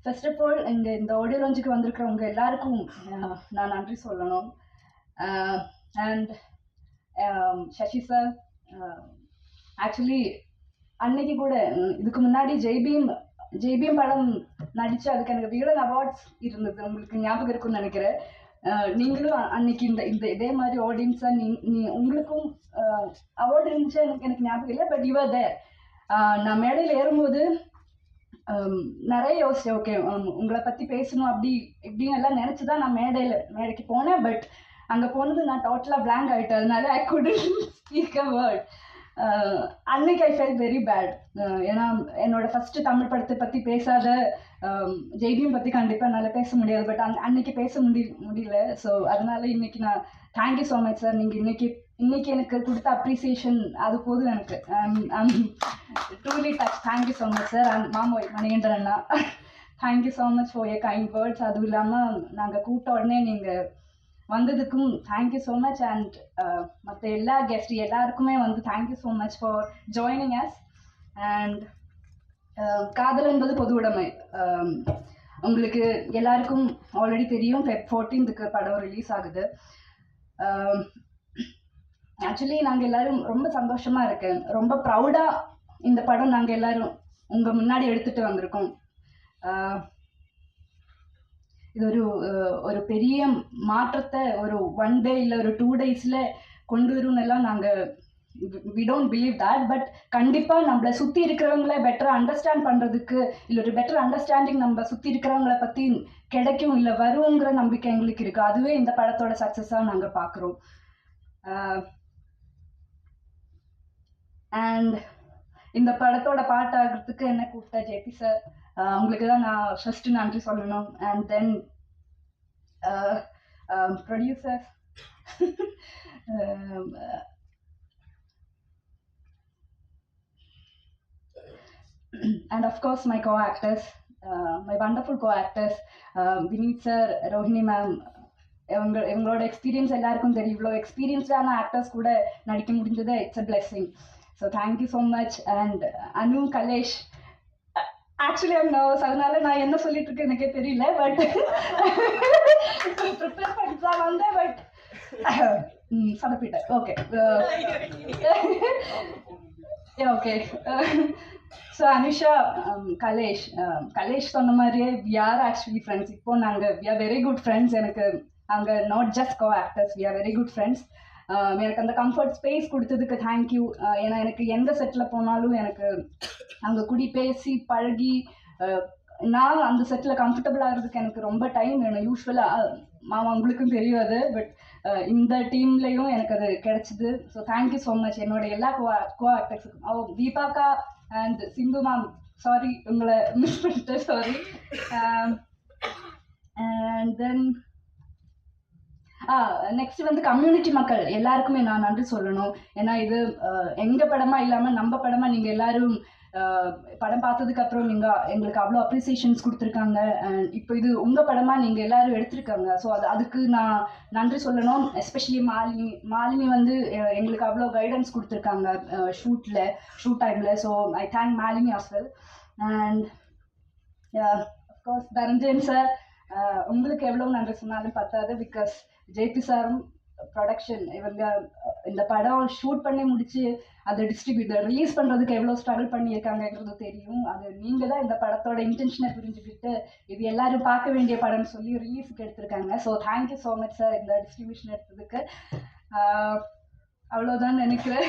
ஃபர்ஸ்ட் ஆஃப் ஆல் இந்த ஆடியோ லான்ச்சுக்கு வந்திருக்கிறவங்க எல்லாருக்கும் நான் நன்றி சொல்லணும். அண்ட் சசி சார், ஆக்சுவலி அன்னைக்கு கூட இதுக்கு முன்னாடி ஜெய்பீம் படம் நடிச்சு அதுக்கு எனக்கு வீடன் அவார்ட்ஸ் இருந்தது, உங்களுக்கு ஞாபகம் இருக்குன்னு நினைக்கிறேன். நீங்களும் அன்னைக்கு இதே மாதிரி ஆடியன்ஸா உங்களுக்கும் அவார்டு இருந்துச்சு, எனக்கு ஞாபகம் இல்லை. But you are there. நான் மேடையில் ஏறும்போது நிறைய யோசிச்சேன், ஓகே உங்களை பற்றி பேசணும் அப்படி இப்படின்னு எல்லாம் நினச்சி தான் நான் மேடைக்கு போனேன். பட் அங்கே போனது நான் டோட்டலாக பிளாங்க் ஆகிட்டேன். அதனால ஐ குடன்ட் ஸ்பீக் அ வேர்ட். அன்னைக்கு ஐ ஃபெல்ட் வெரி பேட். ஏன்னா என்னோட ஃபர்ஸ்ட் தமிழ் படத்தை பற்றி பேசாத ஜெய்பீம் பற்றி கண்டிப்பாக என்னால் பேச முடியாது. பட் அன்னைக்கு பேச முடியல. ஸோ அதனால இன்னைக்கு நான் தேங்க்யூ ஸோ மச் சார். நீங்கள் இன்னைக்கு எனக்கு கொடுத்த அப்ரிசியேஷன் அது போதும் எனக்கு. Truly touch. Thank you so much sir. And மாமோய் மணிகண்டன் அண்ணா, thank you so much for your kind words. அதுவும் இல்லாமல் நாங்கள் கூப்பிட்ட உடனே நீங்கள் வந்ததுக்கும் தேங்க்யூ ஸோ மச். அண்ட் மற்ற எல்லா கெஸ்ட் எல்லாருக்குமே வந்து thank you so much for joining us. And காதல் என்பது பொது உடைமை. உங்களுக்கு எல்லாருக்கும் ஆல்ரெடி தெரியும், Feb 14th படம் ரிலீஸ் ஆகுது. ஆக்சுவலி நாங்கள் எல்லாரும் ரொம்ப சந்தோஷமா இருக்கேன், ரொம்ப ப்ரௌடாக இந்த படம் நாங்கள் எல்லாரும் உங்கள் முன்னாடி எடுத்துட்டு வந்திருக்கோம். இது ஒரு பெரிய மாற்றத்தை ஒரு 1 day இல்லை ஒரு 2 days கொண்டு வரும்னு எல்லாம் நாங்கள் we don't believe that. But கண்டிப்பாக நம்மளை சுற்றி இருக்கிறவங்கள பெட்டராக அண்டர்ஸ்டாண்ட் பண்ணுறதுக்கு இல்லை ஒரு பெட்டர் அண்டர்ஸ்டாண்டிங் நம்ம சுற்றி இருக்கிறவங்கள பற்றி கிடைக்கும் இல்லை வருங்கிற நம்பிக்கை எங்களுக்கு இருக்குது. அதுவே இந்த படத்தோட சக்ஸஸாக நாங்கள் பார்க்குறோம். அண்ட் இந்த படத்தோட பாட்டாகிறதுக்கு என்ன கூப்பிட்டா ஜேபி சார், உங்களுக்கு தான் நான் ஃபர்ஸ்ட் நன்றி சொல்லணும். And then producer and of course my co-actors, my wonderful co-actors, Vineet sir, Rohini ma'am. இவங்களோட எக்ஸ்பீரியன்ஸ் எல்லாருக்கும் தெரியும். இவ்வளோ எக்ஸ்பீரியன்ஸ்டான ஆக்டர்ஸ் கூட நடிக்க முடிஞ்சது, it's a blessing. So thank you so much. And Anu, Kalesh, actually I'm nervous, அதனால நான் என்ன சொல்லிட்டு இருக்கேன் எனக்கே தெரியல. பட் ப்ரிப்பேர் பண்ணிட்டு வந்தேன். பட் சொதப்பிட்டேன். Okay okay. So Anisha, Kalesh சொன்ன மாதிரியே வி ஆர் ஆக்சுவலி ஃப்ரெண்ட்ஸ். இப்போ நாங்கள் we are very good friends. எனக்கு அங்கே not just co actors, we are very good friends. எனக்கு அந்த கம்ஃபர்ட் ஸ்பேஸ் கொடுத்ததுக்கு தேங்க்யூ. ஏன்னா எனக்கு எந்த செட்டில் போனாலும் எனக்கு அங்கே கூடி பேசி பழகி நான் அந்த செட்டில் கம்ஃபர்டபுள் ஆகிறதுக்கு எனக்கு ரொம்ப டைம் வேணும். யூஸ்வலாக மாமா உங்களுக்கும் தெரியாது, பட் இந்த டீம்லேயும் எனக்கு அது கிடைச்சிது. ஸோ தேங்க்யூ ஸோ மச் என்னோட எல்லா கோ ஆக்டர்ஸுக்கும். தீபாக்கா அண்ட் சிந்து மேம், சாரி உங்களை மிஸ் பண்ணிட்டேன், சாரி. அண்ட் தென் நெக்ஸ்ட் வந்து கம்யூனிட்டி மக்கள் எல்லாருக்குமே நான் நன்றி சொல்லணும். ஏன்னா இது எங்கள் படமாக இல்லாமல் நம்ம படமாக நீங்கள் எல்லாரும் படம் பார்த்ததுக்கு அப்புறம் நீங்கள் எங்களுக்கு அவ்வளோ அப்ரிசியேஷன்ஸ் கொடுத்துருக்காங்க. இப்போ இது உங்கள் படமாக நீங்கள் எல்லாரும் எடுத்திருக்காங்க. ஸோ அதுக்கு நான் நன்றி சொல்லணும். எஸ்பெஷலி மாலினி வந்து எங்களுக்கு அவ்வளோ கைடன்ஸ் கொடுத்துருக்காங்க ஷூட் டைமில். So I thank Malini as well. And of course Taranjan sir, உங்களுக்கு எவ்வளோ நன்றி சொன்னாலும் பத்தாது. பிகாஸ் ஜேபி சாரும் ப்ரொடக்ஷன் இவங்க இந்த படம் ஷூட் பண்ணி முடிச்சு அதை டிஸ்ட்ரிபியூட்டர் ரிலீஸ் பண்ணுறதுக்கு எவ்வளோ ஸ்ட்ரகிள் பண்ணியிருக்காங்கன்றது தெரியும். அது நீங்கள் தான் இந்த படத்தோட இன்டென்ஷனை புரிஞ்சுக்கிட்டு இது எல்லாரும் பார்க்க வேண்டிய படம்னு சொல்லி ரிலீஸுக்கு எடுத்திருக்காங்க. So thank you so much sir இந்த டிஸ்ட்ரிபியூஷன் எடுத்ததுக்கு. அவ்வளோதான் நினைக்கிறேன்.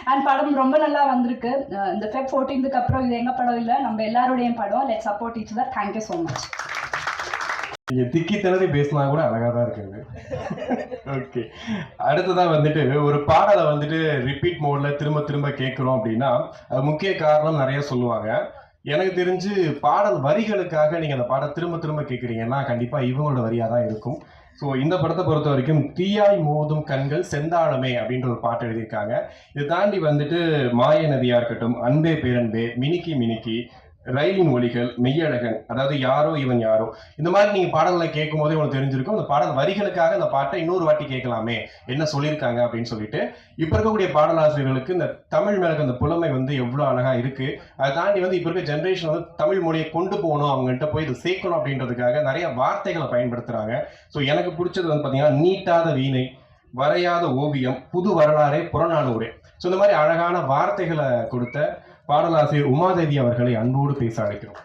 அண்ட் படம் ரொம்ப நல்லா வந்திருக்கு. இந்த Feb 14th அப்புறம் இது எங்கள் படம் இல்லை, நம்ம எல்லாருடைய படம். Let support each other. Thank you so much. நீங்க திக்கி திணறி பேசினா கூட அழகா தான் இருக்குது. ஓகே, அடுத்ததான் வந்துட்டு ஒரு பாடலை வந்துட்டு ரிப்பீட் மோட்ல திரும்ப திரும்ப கேட்குறோம் அப்படின்னா அது முக்கிய காரணம் நிறைய சொல்லுவாங்க. எனக்கு தெரிஞ்சு பாடல் வரிகளுக்காக நீங்க அந்த பாடல் திரும்ப திரும்ப கேட்குறீங்கன்னா கண்டிப்பா இவங்களோட வரியா தான் இருக்கும். ஸோ இந்த படத்தை பொறுத்த வரைக்கும் தீயாய் மோதும் கண்கள் செந்தாளமே அப்படின்ற ஒரு பாட்டு எழுதியிருக்காங்க. இதை தாண்டி வந்துட்டு மாய நதியா இருக்கட்டும், அன்பே பேரன்பே, மினிக்கி மினிக்கி, ரயிலின் ஒலிகள், மெய்யழகன், அதாவது யாரோ இவன் யாரோ, இந்த மாதிரி நீங்க பாடல்களை கேட்கும் போதே உங்களுக்கு தெரிஞ்சிருக்கும் அந்த பாடல் வரிகளுக்காக அந்த பாட்டை இன்னொரு வாட்டி கேட்கலாமே என்ன சொல்லியிருக்காங்க அப்படின்னு சொல்லிட்டு. இப்ப இருக்கக்கூடிய பாடலாசிரியர்களுக்கு இந்த தமிழ் மேல அந்த புலமை வந்து எவ்வளவு அழகா இருக்கு. அதை தாண்டி வந்து இப்ப இருக்க ஜென்ரேஷன் வந்து தமிழ் மொழியை கொண்டு போகணும், அவங்ககிட்ட போய் இதை சேர்க்கணும் அப்படின்றதுக்காக நிறைய வார்த்தைகளை பயன்படுத்துறாங்க. ஸோ எனக்கு பிடிச்சது வந்து பாத்தீங்கன்னா நீட்டாத வீணை, வரையாத ஓவியம், புது வரலாறே புறநானூரே. ஸோ இந்த மாதிரி அழகான வார்த்தைகளை கொடுத்த பாடலாசிரியர் உமாதேவி அவர்களை அன்போடு பேச அழைக்கிறோம்.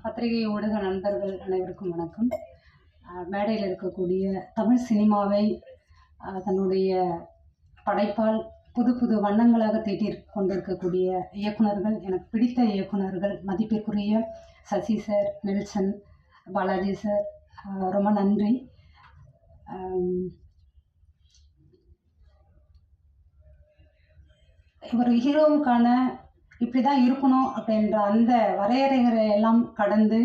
பத்திரிகை ஊடக நண்பர்கள் அனைவருக்கும் வணக்கம். மேடையில் இருக்கக்கூடிய தமிழ் சினிமாவை தன்னுடைய படைப்பால் புது புது வண்ணங்களாக தீட்டி கொண்டிருக்கக்கூடிய இயக்குனர்கள், எனக்கு பிடித்த இயக்குனர்கள், மதிப்பிற்குரிய சசி சார், நெல்சன், பாலாஜி சார், ரொம்ப நன்றி. ஒரு ஹீரோவுக்கான இப்படி தான் இருக்கணும் அப்படின்ற அந்த வரையறைகளை எல்லாம் கடந்து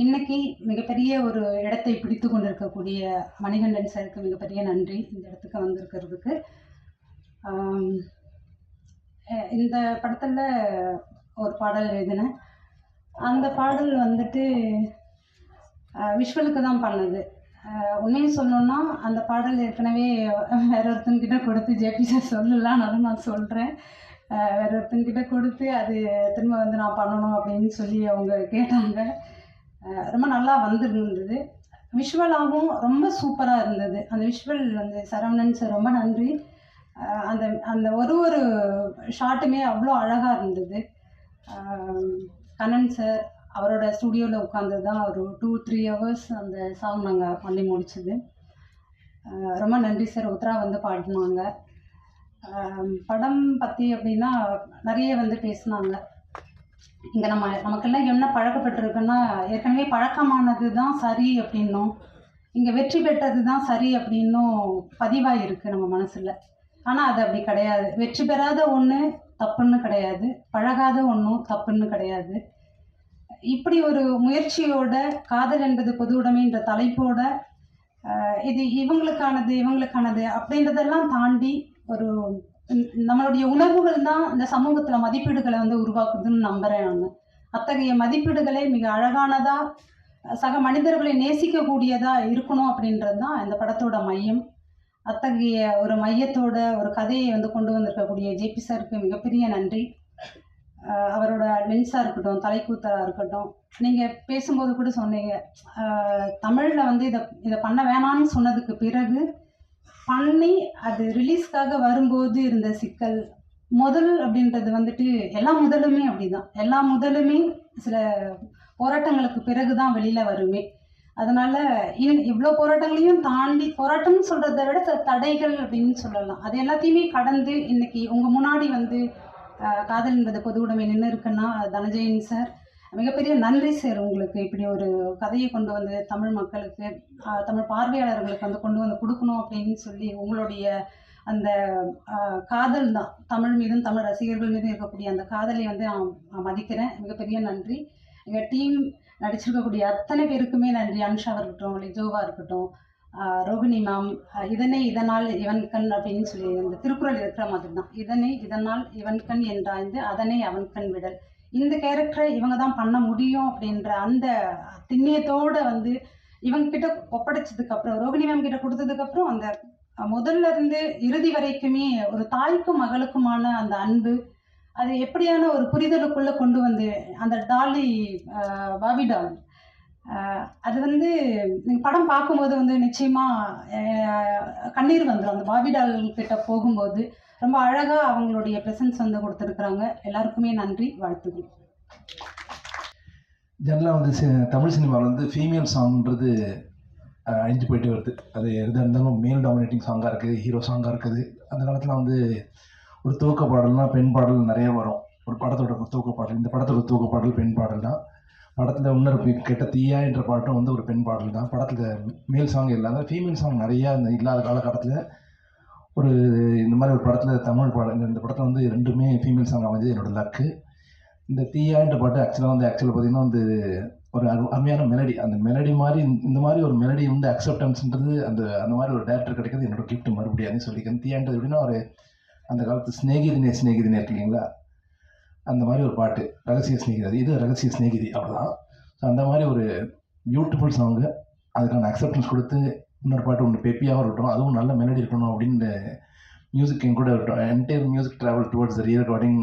இன்னைக்கு மிகப்பெரிய ஒரு இடத்தை பிடித்து கொண்டிருக்கக்கூடிய மணிகண்டன் சாருக்கு மிகப்பெரிய நன்றி இந்த இடத்துக்கு வந்திருக்கிறதுக்கு. இந்த படத்தில் ஒரு பாடல் எழுதினேன். அந்த பாடல் வந்துட்டு விஷுவலுக்கு தான் பண்ணது. உண்மையை சொல்லணுன்னா அந்த பாடல் ஏற்கனவே வேற ஒருத்தங்கிட்ட கொடுத்து ஜேபி சார் சொல்லலாம்னாலும் நான் சொல்கிறேன். வேற ஒருத்தங்கிட்ட கொடுத்து அது திரும்ப வந்து நான் பண்ணணும் அப்படின்னு சொல்லி அவங்க கேட்டாங்க. ரொம்ப நல்லா வந்துருந்தது. விஷுவலாகவும் ரொம்ப சூப்பராக இருந்தது. அந்த விஷுவல் வந்து சரவணன் சார் ரொம்ப நன்றி. அந்த அந்த ஒரு ஷாட்டுமே அவ்வளோ அழகாக இருந்தது. கண்ணன் சார் அவரோட ஸ்டுடியோவில் உட்காந்து தான் ஒரு 2-3 hours அந்த சாங் நாங்கள் பண்ணி முடிச்சது. ரொம்ப நன்றி சார். உத்ரா வந்து பாடினாங்க. படம் பற்றி அப்படின்னா நிறைய வந்து பேசினாங்க. இங்கே நமக்கெல்லாம் என்ன பழக்கப்பட்டிருக்குன்னா ஏற்கனவே பழக்கமானது தான் சரி அப்படின்னும், இங்கே வெற்றி பெற்றது தான் சரி அப்படின்னும் பதிவாக இருக்குது நம்ம மனசில். ஆனால் அது அப்படி கிடையாது. வெற்றி பெறாத ஒன்று தப்புன்னு கிடையாது, பழகாத ஒன்றும் தப்புன்னு கிடையாது. இப்படி ஒரு முயற்சியோட காதல் என்பது பொது உடைமைன்ற தலைப்போட இது இவங்களுக்கானது அப்படின்றதெல்லாம் தாண்டி ஒரு நம்மளுடைய உணர்வுகள் தான் இந்த சமூகத்தில் மதிப்பீடுகளை வந்து உருவாக்குதுன்னு நம்புகிறேன் நான். அத்தகைய மதிப்பீடுகளே மிக அழகானதாக சக மனிதர்களை நேசிக்கக்கூடியதாக இருக்கணும் அப்படின்றது தான் இந்த படத்தோட மையம். அத்தகைய ஒரு மையத்தோட ஒரு கதையை வந்து கொண்டு வந்திருக்கக்கூடிய ஜேபி சாருக்கு மிகப்பெரிய நன்றி. அவரோட லென்ஸாக இருக்கட்டும், தலைக்கூத்தராக இருக்கட்டும், நீங்கள் பேசும்போது கூட சொன்னீங்க தமிழில் வந்து இதை பண்ண வேணான்னு சொன்னதுக்கு பிறகு பண்ணி அது ரிலீஸ்க்காக வரும்போது இருந்த சிக்கல் முதல் அப்படின்றது வந்துட்டு எல்லா முதலுமே அப்படிதான். எல்லா முதலுமே சில போராட்டங்களுக்கு பிறகு தான் வெளியில் வருமே. அதனால் இவ்வளோ போராட்டங்களையும் தாண்டி, போராட்டம்னு சொல்கிறத விட தடைகள் அப்படின்னு சொல்லலாம், அது எல்லாத்தையுமே கடந்து இன்னைக்கு உங்கள் முன்னாடி வந்து காதல் என்பது பொது உடைமை நின்று இருக்குன்னா தனஜெயன் சார் மிகப்பெரிய நன்றி சார். உங்களுக்கு இப்படி ஒரு கதையை கொண்டு வந்து தமிழ் மக்களுக்கு, தமிழ் பார்வையாளர்களுக்கு வந்து கொண்டு வந்து கொடுக்கணும் அப்படின்னு சொல்லி உங்களுடைய அந்த காதல் தான், தமிழ் மீதும் தமிழ் ரசிகர்கள் மீதும் இருக்கக்கூடிய அந்த காதலை வந்து நான் மதிக்கிறேன். மிகப்பெரிய நன்றி. எங்கள் டீம் நடிச்சிருக்கக்கூடிய அத்தனை பேருக்குமே நன்றி. அனுஷாவாக இருக்கட்டும், லிஜோவாக இருக்கட்டும், ரோகிணி மேம், இதனை இதனால் இவன் கண் அப்படின்னு சொல்லி இந்த திருக்குறள் இருக்கிற மாதிரி தான், இதனை இதனால் இவன் கண் என்றாய்ந்து அதனை அவன் கண் விடல். இந்த கேரக்டரை இவங்க தான் பண்ண முடியும் அப்படின்ற அந்த திண்ணியத்தோடு வந்து இவங்க கிட்ட ஒப்படைச்சதுக்கப்புறம், ரோகிணி மேம் கிட்ட கொடுத்ததுக்கப்புறம், அந்த முதல்ல இருந்து இறுதி வரைக்குமே ஒரு தாய்க்கும் மகளுக்குமான அந்த அன்பு, அது எப்படியான ஒரு புரிதலுக்குள்ளே கொண்டு வந்து அந்த டாலி பாபி டால், அது வந்து நீங்கள் படம் பார்க்கும்போது வந்து நிச்சயமாக கண்ணீர் வந்துடும். அந்த பாபி டால் கிட்ட போகும்போது ரொம்ப அழகாக அவங்களுடைய ப்ரெசன்ஸ் வந்து கொடுத்துருக்குறாங்க. எல்லாருக்குமே நன்றி, வாழ்த்துக்கள். ஜெனரலாக வந்து தமிழ் சினிமாவில் வந்து ஃபீமேல் சாங்ன்றது அழிஞ்சு போயிட்டு வருது. அது எதாக இருந்தாலும் மேல் டாமினேட்டிங் சாங்காக இருக்குது, ஹீரோ சாங்காக இருக்குது. அந்த காலத்தில் வந்து ஒரு துவக்க பாடல்னால் பெண் பாடல் நிறைய வரும். ஒரு படத்தோட துவக்க பாடல், இந்த படத்தோட துவக்க பாடல் பெண் பாடல் தான். படத்தில் இன்னொரு கெட்ட தீயா என்ற பாட்டும் வந்து ஒரு பெண் பாடல் தான். படத்தில் மேல் சாங் இல்லாத ஃபீமேல் சாங் நிறையா இல்லாத காலகட்டத்தில் ஒரு இந்த மாதிரி ஒரு படத்தில் தமிழ் பாடல், இந்த படத்தில் வந்து ரெண்டுமே ஃபீமேல் சாங் அமைஞ்சது என்னோட லக்கு. இந்த தீயான்ற பாட்டு ஆக்சுவலாக பார்த்திங்கன்னா வந்து ஒரு அருமையான மெலடி. அந்த மெலடி மாதிரி இந்த மாதிரி ஒரு மெலடி வந்து அக்செப்டன்ஸ்ன்றது அந்த மாதிரி ஒரு டேரக்டர் கிடைக்கிறது என்னோட கிஃப்ட் மறுபடியும் சொல்லிக்கிறேன். தீயான்றது எப்படின்னா ஒரு அந்த காலத்து ஸ்நேகிதினே இருக்கு இல்லைங்களா, அந்த மாதிரி ஒரு பாட்டு, ரகசிய ஸ்நேகிதி, இது ரகசிய ஸ்நேகிதி அவ்வளோதான். ஸோ அந்த மாதிரி ஒரு பியூட்டிஃபுல் சாங்கு, அதுக்கான அக்செப்டன்ஸ் கொடுத்து இன்னொரு பாட்டு ஒன்று பெப்பியாகவும் இருக்கட்டும், அதுவும் நல்ல மெலடி இருக்கணும் அப்படின்னு மியூசிக் என் கூட இருக்கட்டும், entire music travel towards the re-recording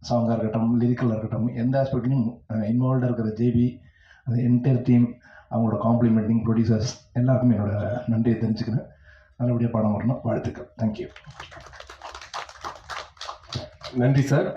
சாங்காக இருக்கட்டும், லிரிக்கலாக இருக்கட்டும், எந்த ஆஸ்பெக்ட்லையும் இன்வால்வ்டாக இருக்கிற ஜேபி, அந்த என்டையர் டீம், அவங்களோட காம்ப்ளிமெண்டிங் ப்ரொடியூசர்ஸ் எல்லாருக்குமே என்னோட நன்றியை தெரிஞ்சுக்கிறேன். நல்லபடியாக படம் வரணும், வாழ்த்துக்கள். தேங்க்யூ. நன்றி சார்.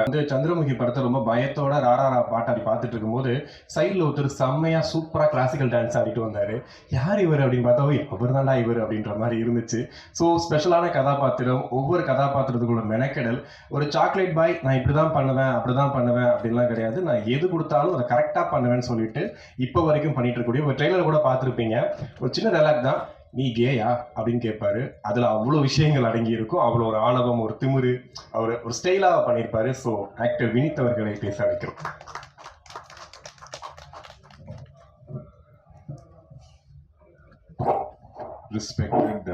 வந்து சந்திரமுகி படத்தை ரொம்ப பயத்தோட ராரா பாட்டாடி பார்த்துட்டு இருக்கும்போது சைடில் ஒருத்தர் செம்மையாக சூப்பராக கிளாசிக்கல் டான்ஸ் ஆடிட்டு வந்தார். யார் இவர் அப்படின்னு பார்த்தா, இவர் தான்டா இவர் அப்படின்ற மாதிரி இருந்துச்சு. ஸோ ஸ்பெஷலான கதாபாத்திரம், ஒவ்வொரு கதாபாத்திரத்துக்குள்ள மெனக்கெடல். ஒரு சாக்லேட் பாய், நான் இப்படி தான் பண்ணுவேன் அப்படி தான் பண்ணுவேன் அப்படின்லாம் கிடையாது, நான் எது கொடுத்தாலும் அதை கரெக்டாக பண்ணுவேன்னு சொல்லிட்டு இப்போ வரைக்கும் பண்ணிட்டு இருக்கக்கூடிய ஒரு ட்ரெய்லர் கூட பார்த்துருப்பீங்க. ஒரு சின்ன டைலாக் தான், நீ கேயா அப்படின்னு கேட்பாரு. அதில் அவ்வளோ விஷயங்கள் அடங்கி இருக்கும். அவ்வளோ ஒரு ஆணவம், ஒரு திமிரு, அவர் ஒரு ஸ்டைலாக பண்ணியிருப்பாரு. ஸோ ஆக்டர் வினித் அவர்களை பேச வைக்கிறோம். Respected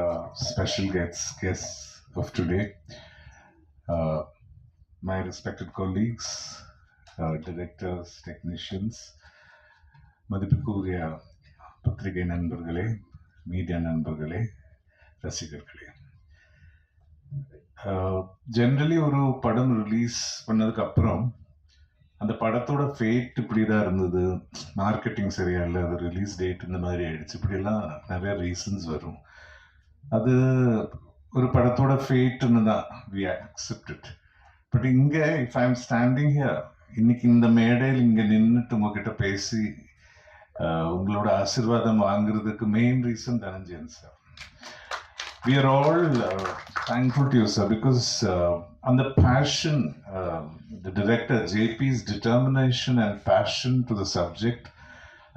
special guests of today, my respected colleagues, directors, technicians, மதிப்புக்குரிய பத்திரிகை நண்பர்களே, மீடியா நண்பர்களே, ரசிகர்களே, ஜென்ரலி ஒரு படம் ரிலீஸ் பண்ணதுக்கு அப்புறம் அந்த படத்தோட ஃபேட் இப்படி தான் இருந்தது, மார்க்கெட்டிங் சரியா இல்லை, அது ரிலீஸ் டேட் இந்த மாதிரி ஆயிடுச்சு, இப்படியெல்லாம் நிறைய ரீசன்ஸ் வரும். அது ஒரு படத்தோட ஃபேட்டுன்னு தான் வி அக்செப்ட் இட். பட் இங்கே if I am standing here, இன்னைக்கு இந்த மேடையில் இங்கே நின்றுட்டு உங்ககிட்ட பேசி உங்களோட ஆசீர்வாதம் வாங்குறதுக்கு main reason Dhananjayan sir. We are all thankful to you, sir, because on the passion, the director JP's determination and passion to the subject,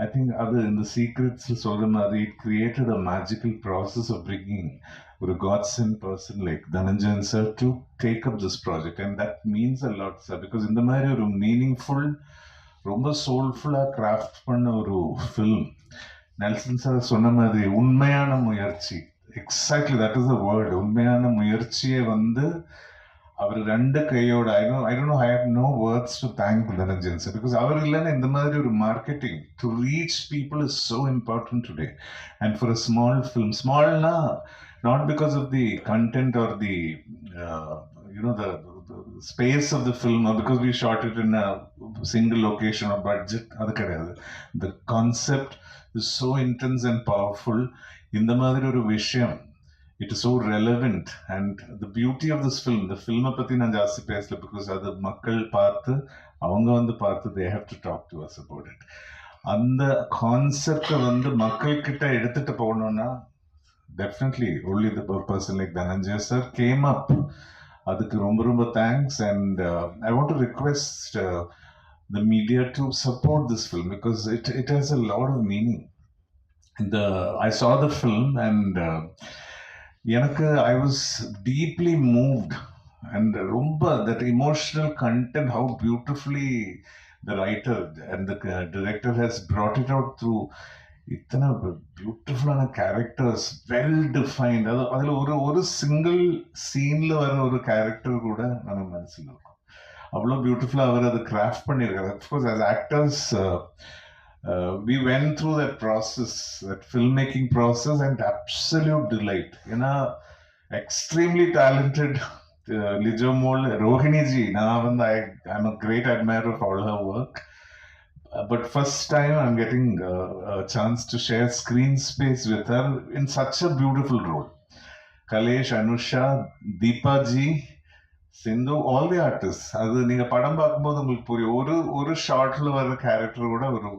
I think other in the secrets, it created a magical process of bringing a godsend person like Dhananjayan sir to take up this project, and that means a lot, sir, because in the மாதிரி ஒரு meaningful, ரொம்ப சோல்ஃபுல்லாக craft பண்ண ஒரு film. Nelson sir சொன்ன மாதிரி உண்மையான முயற்சி, exactly that is the word, உண்மையான முயற்சியை வந்து அவர் ரெண்டு கையோட, I have no words to thank Dhananjayan sir, because அவர் இல்லைன்னா இந்த மாதிரி ஒரு marketing to reach people is so important today. And for a small film, ஸ்மால்னா not because of the content or the the space of the film, or because we shot it in a single location or budget, adu kediyadu. The concept is so intense and powerful. இந்த மாதிரி ஒரு விஷயம், it is so relevant, and the beauty of this film, the film பத்தி நான் ஜாஸ்தி பேசல, because அது மக்கள் பார்த்து, அவங்க வந்து பார்த்து, they have to talk to us about it. அந்த கான்செப்டை வந்து மக்கள் கிட்ட எடுத்துட்டு போகணும்னா definitely only the person like Dhananjay sir came up. அதுக்கு ரொம்ப ரொம்ப thanks. And I want to request the media to support this film, because it has a lot of meaning. I saw the film, and எனக்கு I was deeply moved and ரொம்ப that emotional content how beautifully the writer and the director has brought it out through இத்தனை பியூட்டிஃபுல்லான characters, well defined. அதில் ஒரு single சீனில் வர ஒரு character கூட நம்ம மனசில் இருக்கும். அவ்வளோ பியூட்டிஃபுல்லாக அவர் அதை கிராஃப்ட் பண்ணியிருக்காரு. Of course as actors we went through that process, that filmmaking process, and absolute delight. ஏன்னா extremely talented Lijo mole, Rohini G, நான் வந்து I'm a great admirer of all her work. But first time I'm getting a chance to share screen space with her in such a beautiful role. Kalesh, Anusha, Deepa ji, Sindhu, all the artists. அது நீங்க படம் பார்க்கும்போது உங்களுக்கு புரியும். ஒரு ஷார்ட்ல வர character கூட ஒரு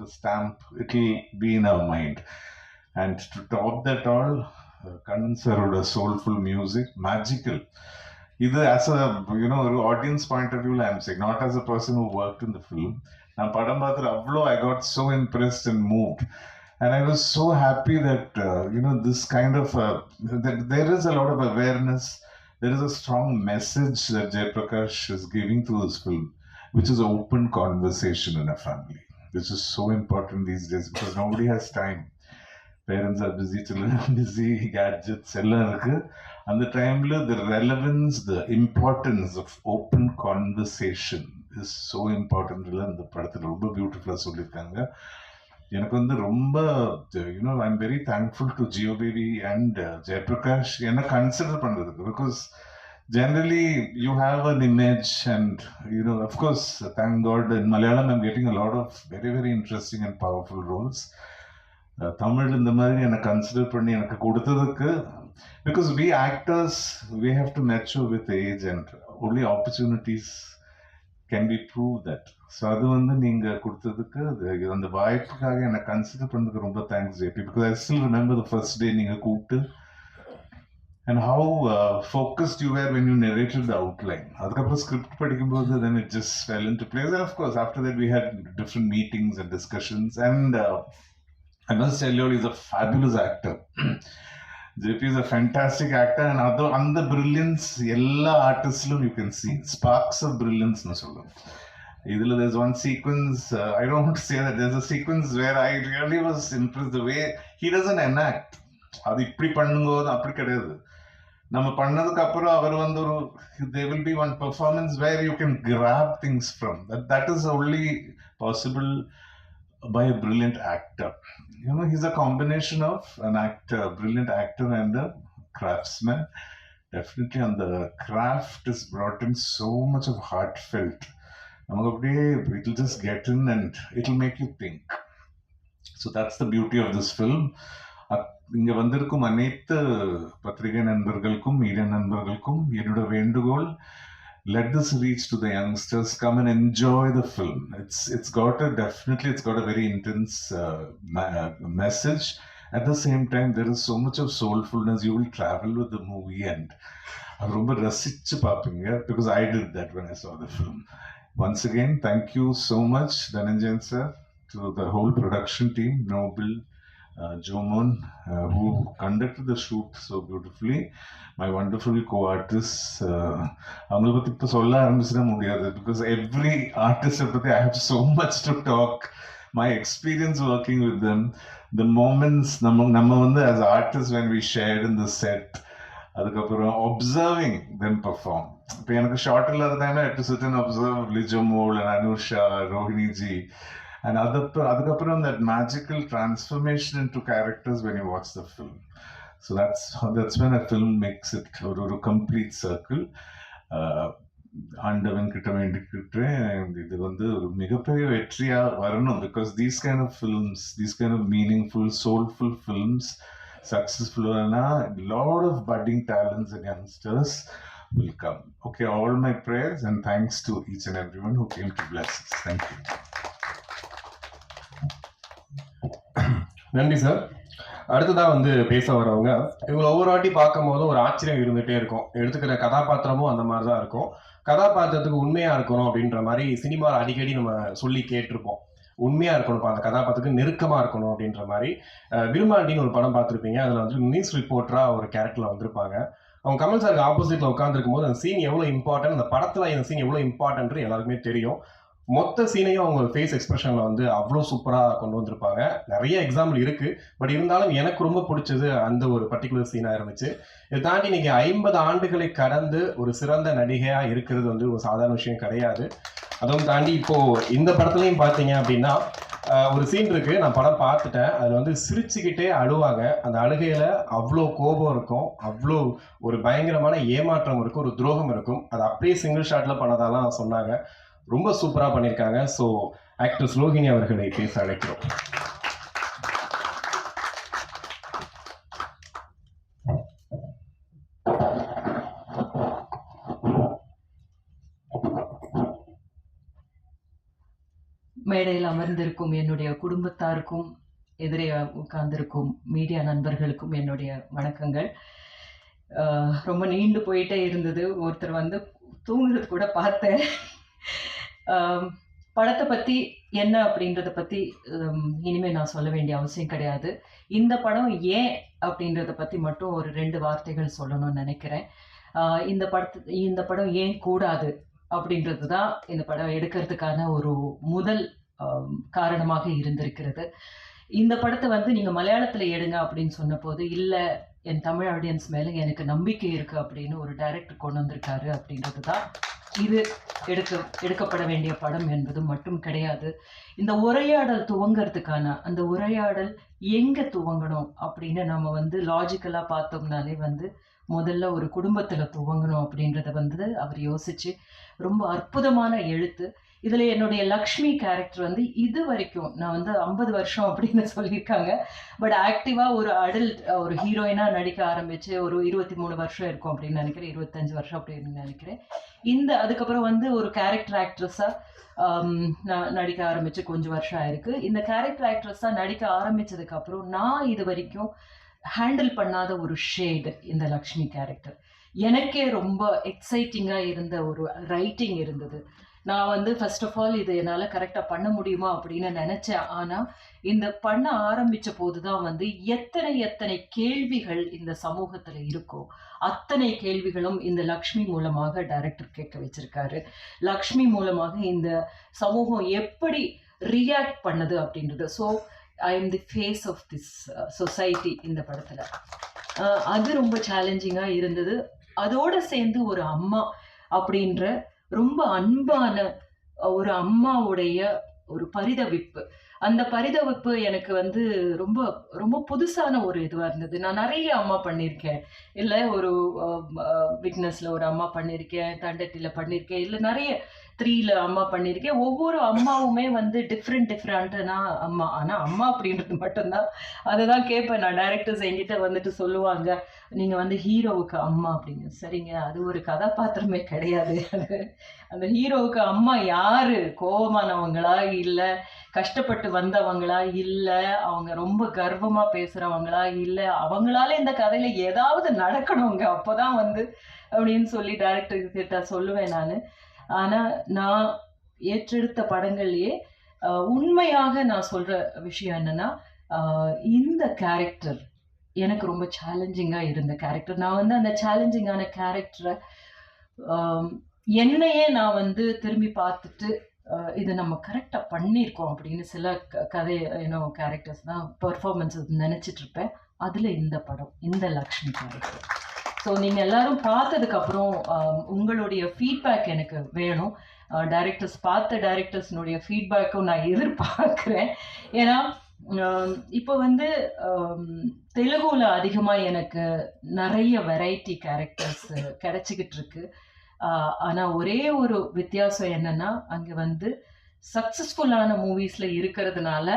the stamp, it will be in our mind. And to top that all, Kannan saroda soulful music, magical. Either as a ஒரு audience point of view, I'm saying, not as a person who worked in the film. நான் படம் பார்த்துட்டு அவ்வளோ I got so impressed and moved. And I was so happy that, this kind of, that there is a lot of awareness, there is a strong message that Jayaprakash is giving through this film, which is open conversation in a family, which is so important these days because nobody has time. Parents are busy, children are busy, gadgets, எல்லாம் இருக்கு. அந்த டைம்ல the relevance, the importance of open conversation is so important. இந்த படத்தில் ரொம்ப பியூட்டிஃபுல்லாக சொல்லியிருக்காங்க. எனக்கு வந்து ரொம்ப I'm very thankful to Jio Baby and Jayaprakash என்ன கன்சிடர் பண்றதுக்கு. Because generally you have an image and of course, thank God, in Malayalam I'm getting a lot of very very interesting and powerful roles. Tamil இந்த மாதிரி என்னை consider பண்ணி எனக்கு கொடுத்ததுக்கு, because we actors, we have to mature with age and only opportunities can be proved that. So அது வந்து நீங்க கொடுத்ததுக்கு, அந்த வாய்ப்புக்காக என்னை கன்சிடர் பண்ணதுக்கு ரொம்ப thanks JP. because I still remember the first day நீங்க கூப்பிட்டு and how focused you were when you narrated the outline. அதுக்கப்புறம் ஸ்கிரிப்ட் படிக்கும்போது then it just fell into place. And of course after that we had different meetings and discussions, and I must tell you, he's a fabulous actor. JP is a fantastic actor, and on the brilliance எல்லா ஆர்டிஸ்ட்லும் you can see sparks of brilliance னு சொல்லுவோம். இதுல there's one sequence, I don't want to say that, there's a sequence where I really was impressed the way he doesn't enact. அது இப்படி பண்ணும்போது அப்படி கிடையாது. நம்ம பண்ணதுக்கு அப்புறம் அவர் வந்து there will be one performance where you can grab things from. That is only possible by a brilliant actor. He's a combination of an actor, a brilliant actor, and a craftsman. Definitely, and the craft is brought in so much of heartfelt. It'll just get in and it'll make you think. So that's the beauty of this film. இங்க வந்திருக்கும் அனைத்து பத்திரிகை நண்பர்களுக்கும் media நண்பர்களுக்கும் என்னோட வேண்டுகோள், let this reach to the youngsters. Come and enjoy the film. It's got a very intense message. At the same time, there is so much of soulfulness. You will travel with the movie and ரொம்ப ரசிச்சு பார்ப்பீங்க, because I did that when I saw the film. Once again, thank you so much, Dhananjayan sir, to the whole production team, Noble, Jomon, who conducted the shoot so beautifully, my wonderful co-artists. அவங்களை பற்றி இப்போ சொல்ல ஆரம்பிச்சிட முடியாது, because every artist பற்றி I have so much to talk. My experience working with them, the moments நம்ம வந்து as artists when we shared in the set, அதுக்கப்புறம் observing them perform. இப்போ எனக்கு ஷார்ட் இல்லாத time I had to sit and observe Lijo mole and Anusha, Rohini ji. And அதுக்கப்புறம் that magical transformation into characters when you watch the film. So that's when a film makes it a complete circle. ஆண்டவன் கிட்ட வேண்டிக்கிட்டு இது வந்து ஒரு மிகப்பெரிய வெற்றியா வரணும், because these kind of films, these kind of meaningful, soulful films, successful, lot of budding talents and youngsters will come. Okay, all my prayers and thanks to each and everyone who came to bless us. Thank you. நன்றி sir. அடுத்ததாக வந்து பேச வரவங்க, இவங்களை ஒவ்வொரு வாட்டி பார்க்கும் போதும் ஒரு ஆச்சரியம் இருந்துகிட்டே இருக்கும். எடுத்துக்கிற கதாபாத்திரமும் அந்த மாதிரி தான் இருக்கும். கதாபாத்திரத்துக்கு உண்மையாக இருக்கணும் அப்படின்ற மாதிரி சினிமாவில் அடிக்கடி நம்ம சொல்லி கேட்டிருப்போம். உண்மையாக இருக்கணும், அந்த கதாபாத்திரத்துக்கு நெருக்கமாக இருக்கணும் அப்படின்ற மாதிரி. விருமாண்டின்னு ஒரு படம் பார்த்துருப்பீங்க, அதில் வந்து நியூஸ் ரிப்போர்ட்டராக ஒரு கேரக்டரில் வந்திருப்பாங்க. அவங்க கமல் சாருக்கு ஆப்போசிட்டில் உட்காந்துருக்கும் போது அந்த சீன் எவ்வளோ இம்பார்ட்டன்ட், அந்த படத்தில் இந்த சீன் எவ்வளோ இம்பார்ட்டன்ட் எல்லாருக்குமே தெரியும். மொத்த சீனையும் அவங்க ஃபேஸ் எக்ஸ்பிரஷனில் வந்து அவ்வளோ சூப்பராக கொண்டு வந்திருப்பாங்க. நிறைய எக்ஸாம்பிள் இருக்குது, பட் இருந்தாலும் எனக்கு ரொம்ப பிடிச்சது அந்த ஒரு பர்டிகுலர் சீனாக இருந்துச்சு. இதை தாண்டி நீங்கள் 50 ஆண்டுகளை கடந்து ஒரு சிறந்த நடிகையாக இருக்கிறது வந்து ஒரு சாதாரண விஷயம் கிடையாது. அதுவும் தாண்டி இப்போது இந்த படத்துலையும் பார்த்தீங்க அப்படின்னா ஒரு சீன் இருக்குது, நான் படம் பார்த்துட்டேன். அதில் வந்து சிரிச்சுக்கிட்டே அழுவாங்க. அந்த அழுகையில் அவ்வளோ கோபம் இருக்கும், அவ்வளோ ஒரு பயங்கரமான ஏமாற்றம் இருக்கும், ஒரு துரோகம் இருக்கும். அது அப்படியே சிங்கிள் ஷாட்டில் பண்ணதாலாம் சொன்னாங்க. ரொம்ப சூப்பராக பண்ணியிருக்காங்க. ஸோ ஆக்ட்ரஸ் ரோஹிணி அவர்களை பேச அழைக்கிறோம். மேடையில் அமர்ந்திருக்கும் என்னுடைய குடும்பத்தாருக்கும் எதிரே உட்கார்ந்திருக்கும் மீடியா நண்பர்களுக்கும் என்னுடைய வணக்கங்கள். ரொம்ப நீண்டு போயிட்டே இருந்தது. ஒருத்தர் வந்து தூங்குறது கூட பார்த்தேன். படத்தை பற்றி என்ன அப்படின்றத பற்றி இனிமேல் நான் சொல்ல வேண்டிய அவசியம் கிடையாது. இந்த படம் ஏன் அப்படின்றத பற்றி மட்டும் ஒரு 2 வார்த்தைகள் சொல்லணும்னு நினைக்கிறேன். இந்த படம் ஏன் கூடாது அப்படின்றது தான் இந்த படம் எடுக்கிறதுக்கான ஒரு முதல் காரணமாக இருந்திருக்கிறது. இந்த படத்தை வந்து நீங்கள் மலையாளத்தில் எடுங்க அப்படின்னு சொன்ன போது, இல்லை என் தமிழ் ஆடியன்ஸ் மேலே எனக்கு நம்பிக்கை இருக்குது அப்படின்னு ஒரு டைரக்டர் கொண்டு வந்திருக்காரு அப்படின்றது தான் இது எடுக்கப்பட வேண்டிய படம் என்பது மட்டும் கிடையாது. இந்த உரையாடல் துவங்கிறதுக்கான அந்த உரையாடல் எங்கே துவங்கணும் அப்படின்னு நம்ம வந்து லாஜிக்கலாக பார்த்தோம்னாலே வந்து முதல்ல ஒரு குடும்பத்தில் துவங்கணும் அப்படின்றத வந்து அவர் யோசிச்சு ரொம்ப அற்புதமான எழுத்து. இதில் என்னுடைய லக்ஷ்மி கேரக்டர் வந்து இது வரைக்கும் நான் வந்து 50 வருஷம் அப்படின்னு சொல்லியிருக்காங்க, பட் ஆக்டிவாக ஒரு அடல்ட் ஒரு ஹீரோயினாக நடிக்க ஆரம்பித்து ஒரு 23 வருஷம் இருக்கும் அப்படின்னு நினைக்கிறேன், 25 வருஷம் அப்படின்னு நினைக்கிறேன். அதுக்கப்புறம் வந்து ஒரு கேரக்டர் ஆக்ட்ரஸாக நான் நடிக்க ஆரம்பித்து கொஞ்சம் வருஷம் ஆயிருக்கு. இந்த கேரக்டர் ஆக்ட்ரஸாக நடிக்க ஆரம்பித்ததுக்கப்புறம் நான் இது வரைக்கும் ஹேண்டில் பண்ணாத ஒரு ஷேடு இந்த லக்ஷ்மி கேரக்டர். எனக்கே ரொம்ப எக்ஸைட்டிங்காக இருந்த ஒரு ரைட்டிங் இருந்தது. நான் வந்து ஃபர்ஸ்ட் ஆஃப் ஆல் இது என்னால் கரெக்டாக பண்ண முடியுமா அப்படின்னு நினச்சேன். ஆனால் இந்த பண்ண ஆரம்பித்த போது தான் வந்து எத்தனை கேள்விகள் இந்த சமூகத்தில் இருக்கோ அத்தனை கேள்விகளும் இந்த லக்ஷ்மி மூலமாக டைரக்டர் கேட்க வச்சிருக்காரு. லக்ஷ்மி மூலமாக இந்த சமூகம் எப்படி ரியாக்ட் பண்ணுது அப்படின்றது. So I am the face of this society இந்த படத்தில். அது ரொம்ப சேலஞ்சிங்காக இருந்தது. அதோடு சேர்ந்து ஒரு அம்மா அப்படின்ற ரொம்ப அன்பான ஒரு அம்மாவுடைய ஒரு பரிதவிப்பு, அந்த பரிதவிப்பு எனக்கு வந்து ரொம்ப ரொம்ப புதுசான ஒரு இதுவாக இருந்தது. நான் நிறைய அம்மா பண்ணியிருக்கேன், இல்லை ஒரு விட்னஸில் ஒரு அம்மா பண்ணியிருக்கேன், தண்டட்டியில் பண்ணியிருக்கேன், இல்லை நிறைய 3ல அம்மா பண்ணியிருக்கேன். ஒவ்வொரு அம்மாவுமே வந்து டிஃப்ரெண்ட்டான அம்மா. ஆனால் அம்மா அப்படின்றது மட்டும்தான் அதை தான் கேட்பேன் நான். டைரக்டர்ஸ் என்கிட்ட வந்துட்டு சொல்லுவாங்க, நீங்கள் வந்து ஹீரோவுக்கு அம்மா அப்படின்னு. சரிங்க, அது ஒரு கதாபாத்திரமே கிடையாது. அந்த ஹீரோவுக்கு அம்மா யார்? கோபமானவங்களா, இல்லை கஷ்டப்பட்டு வந்தவங்களா, இல்லை அவங்க ரொம்ப கர்வமாக பேசுகிறவங்களா, இல்லை அவங்களால இந்த கதையில் ஏதாவது நடக்கணுங்க அப்போ தான் வந்து அப்படின்னு சொல்லி டைரக்டர்கிட்ட சொல்லுவேன் நான். ஆனால் நான் ஏற்றெடுத்த படங்கள்லேயே உண்மையாக நான் சொல்கிற விஷயம் என்னென்னா, இந்த கேரக்டர் எனக்கு ரொம்ப சேலஞ்சிங்காக இருந்த கேரக்டர். நான் வந்து அந்த சேலஞ்சிங்கான கேரக்டரை என்னையே நான் வந்து திரும்பி பார்த்துட்டு இதை நம்ம கரெக்டாக பண்ணியிருக்கோம் அப்படின்னு சில கதை கேரக்டர்ஸ் தான் பெர்ஃபார்மன்ஸஸ் நினச்சிட்ருப்பேன். அதில் இந்த படம், இந்த லக்ஷ்மி கேரக்டர். ஸோ நீங்கள் எல்லோரும் பார்த்ததுக்கப்புறம் உங்களுடைய ஃபீட்பேக் எனக்கு வேணும். பார்த்த டைரக்டர்ஸ்னுடைய ஃபீட்பேக்கும் நான் எதிர்பார்க்குறேன். ஏன்னா இப்போ வந்து தெலுங்குல அதிகமாக எனக்கு நிறைய வெரைட்டி கேரக்டர்ஸ் கிடைச்சிக்கிட்டு இருக்கு. ஆனால் ஒரே ஒரு வித்தியாசம் என்னென்னா, அங்கே வந்து சக்ஸஸ்ஃபுல்லான மூவிஸில் இருக்கிறதுனால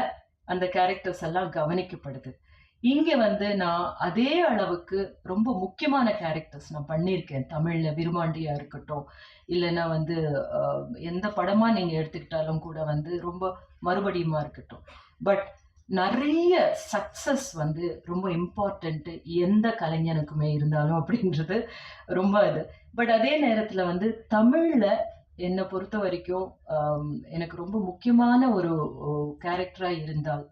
அந்த கேரக்டர்ஸ் எல்லாம் கவனிக்கப்படுது. இங்கே வந்து நான் அதே அளவுக்கு ரொம்ப முக்கியமான கேரக்டர்ஸ் நான் பண்ணியிருக்கேன். தமிழில் விருமாண்டியாக இருக்கட்டும், இல்லைன்னா வந்து எந்த படமாக நீங்கள் எடுத்துக்கிட்டாலும் கூட வந்து ரொம்ப மறுபடியுமா இருக்கட்டும். பட் நிறைய சக்ஸஸ் வந்து ரொம்ப இம்பார்ட்டண்ட்டு எந்த கலைஞனுக்குமே இருந்தாலும் அப்படின்றது ரொம்ப இது. பட் அதே நேரத்தில் வந்து தமிழில் என்னை பொறுத்த வரைக்கும் எனக்கு ரொம்ப முக்கியமான ஒரு கேரக்டராக இருந்தால்,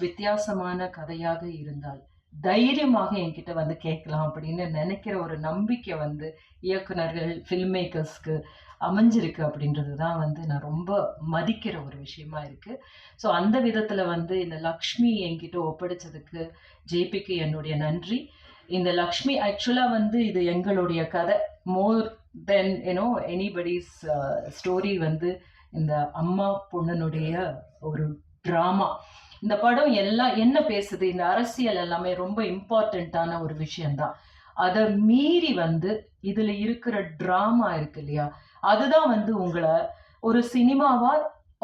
வித்தியாசமான கதையாக இருந்தால், தைரியமாக என்கிட்ட வந்து கேட்கலாம் அப்படின்னு நினைக்கிற ஒரு நம்பிக்கை வந்து இயக்குனர்கள், ஃபில்ம் மேக்கர்ஸ்க்கு அமைஞ்சிருக்கு அப்படின்றது தான் வந்து நான் ரொம்ப மதிக்கிற ஒரு விஷயமா இருக்குது. ஸோ அந்த விதத்தில் வந்து இந்த லக்ஷ்மி என்கிட்ட ஒப்படைச்சதுக்கு ஜேபிக்கு என்னுடைய நன்றி. இந்த லக்ஷ்மி ஆக்சுவலாக வந்து இது எங்களுடைய கதை, மோர் தென் எனிபடிஸ் ஸ்டோரி. வந்து இந்த அம்மா பொண்ணுனுடைய ஒரு ட்ராமா. இந்த படம் எல்லாம் என்ன பேசுது, இந்த அரசியல் எல்லாமே ரொம்ப இம்பார்ட்டண்ட்டான ஒரு விஷயம்தான். அதை மீறி வந்து இதில் இருக்கிற ட்ராமா இருக்கு இல்லையா, அதுதான் வந்து உங்களை ஒரு சினிமாவா,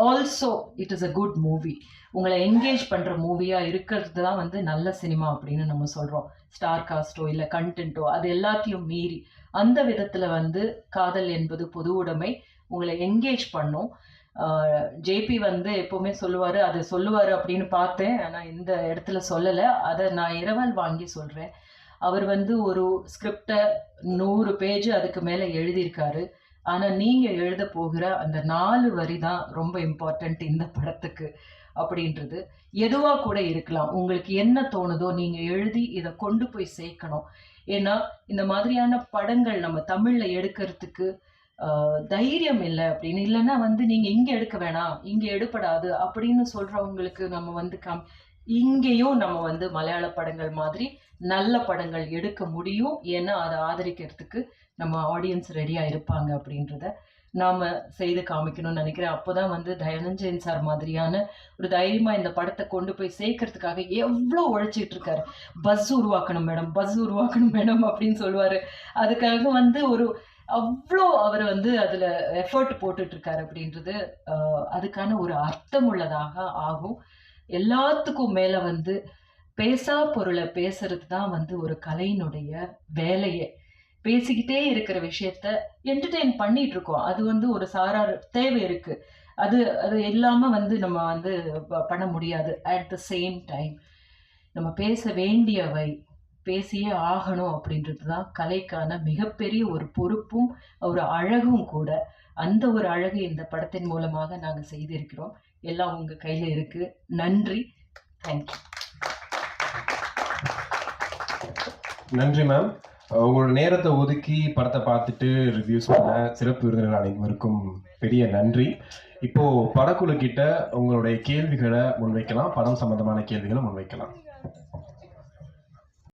also it is a good movie, உங்களை என்கேஜ் பண்ணுற மூவியாக இருக்கிறது தான் வந்து நல்ல சினிமா அப்படின்னு நம்ம சொல்கிறோம். ஸ்டார் காஸ்ட்டோ இல்லை கண்டென்ட்டோ அது எல்லாத்தையும் மீறி அந்த விதத்தில் வந்து காதல் என்பது பொது உடைமை, உங்களை என்கேஜ் பண்ணும். ஜேபி வந்து எப்போவுமே சொல்லுவார், அது சொல்லுவார் அப்படின்னு பார்த்தேன், ஆனால் இந்த இடத்துல சொல்லலை. அதை நான் இரவல் வாங்கி சொல்கிறேன். அவர் வந்து ஒரு ஸ்கிரிப்டை 100 பேஜ் அதுக்கு மேலே எழுதியிருக்காரு. ஆனால் நீங்கள் எழுத போகிற அந்த 4 வரி தான் ரொம்ப இம்பார்ட்டண்ட் இந்த படத்துக்கு அப்படின்றது. எதுவாக கூட இருக்கலாம், உங்களுக்கு என்ன தோணுதோ நீங்கள் எழுதி இதை கொண்டு போய் சேர்க்கணும். ஏன்னா இந்த மாதிரியான படங்கள் நம்ம தமிழில் எடுக்கிறதுக்கு தைரியம் இல்லை அப்படின்னு, இல்லைன்னா வந்து நீங்கள் இங்கே எடுக்க வேணாம், இங்கே எடுப்படாது அப்படின்னு சொல்கிறவங்களுக்கு நம்ம வந்து இங்கேயும் நம்ம வந்து மலையாள படங்கள் மாதிரி நல்ல படங்கள் எடுக்க முடியும். ஏன்னா அதை ஆதரிக்கிறதுக்கு நம்ம ஆடியன்ஸ் ரெடியாக இருப்பாங்க அப்படின்றத நாம் செய்து காமிக்கணும்னு நினைக்கிறேன். அப்போ தான் வந்து தனஞ்சயன் சார் மாதிரியான ஒரு தைரியமாக இந்த படத்தை கொண்டு போய் சேர்க்கறதுக்காக எவ்வளோ உழைச்சிட்டு இருக்காரு. பஸ் உருவாக்கணும் மேடம், பஸ் உருவாக்கணும் மேடம் அப்படின்னு சொல்லுவார். அதுக்காக வந்து ஒரு அவ்வளோ அவர் வந்து அதில் எஃபர்ட் போட்டுட்ருக்காரு அப்படின்றது அதுக்கான ஒரு அர்த்தமுள்ளதாக ஆகும். எல்லாத்துக்கும் மேலே வந்து பேசா பொருளை பேசுறது தான் வந்து ஒரு கலையினுடைய வேலையே. பேசிக்கிட்டே இருக்கிற விஷயத்த என்டர்டெயின் பண்ணிட்டு இருக்கோம், அது வந்து ஒரு சாரார் தேவை இருக்கு. அது அது இல்லாமல் வந்து நம்ம வந்து பண்ண முடியாது. அட் த சேம் டைம் நம்ம பேச வேண்டியவை பேசியே ஆகணும் அப்படின்றது தான் கலைக்கான மிகப்பெரிய ஒரு பொறுப்பும் ஒரு அழகும் கூட. அந்த ஒரு அழகு இந்த படத்தின் மூலமாக நாங்கள் செய்திருக்கிறோம். எல்லாம் உங்கள் கையில் இருக்குது. நன்றி, தேங்க்யூ. நன்றி மேம். உங்களோட நேரத்தை ஒதுக்கி படத்தை பார்த்துட்டு ரிவ்யூஸ் பண்ண சிறப்பு விருந்தினர் அனைவருக்கும் பெரிய நன்றி. இப்போ படக்குழு கிட்ட உங்களுடைய கேள்விகளை முன்வைக்கலாம், படம் சம்பந்தமான கேள்விகளை முன்வைக்கலாம்.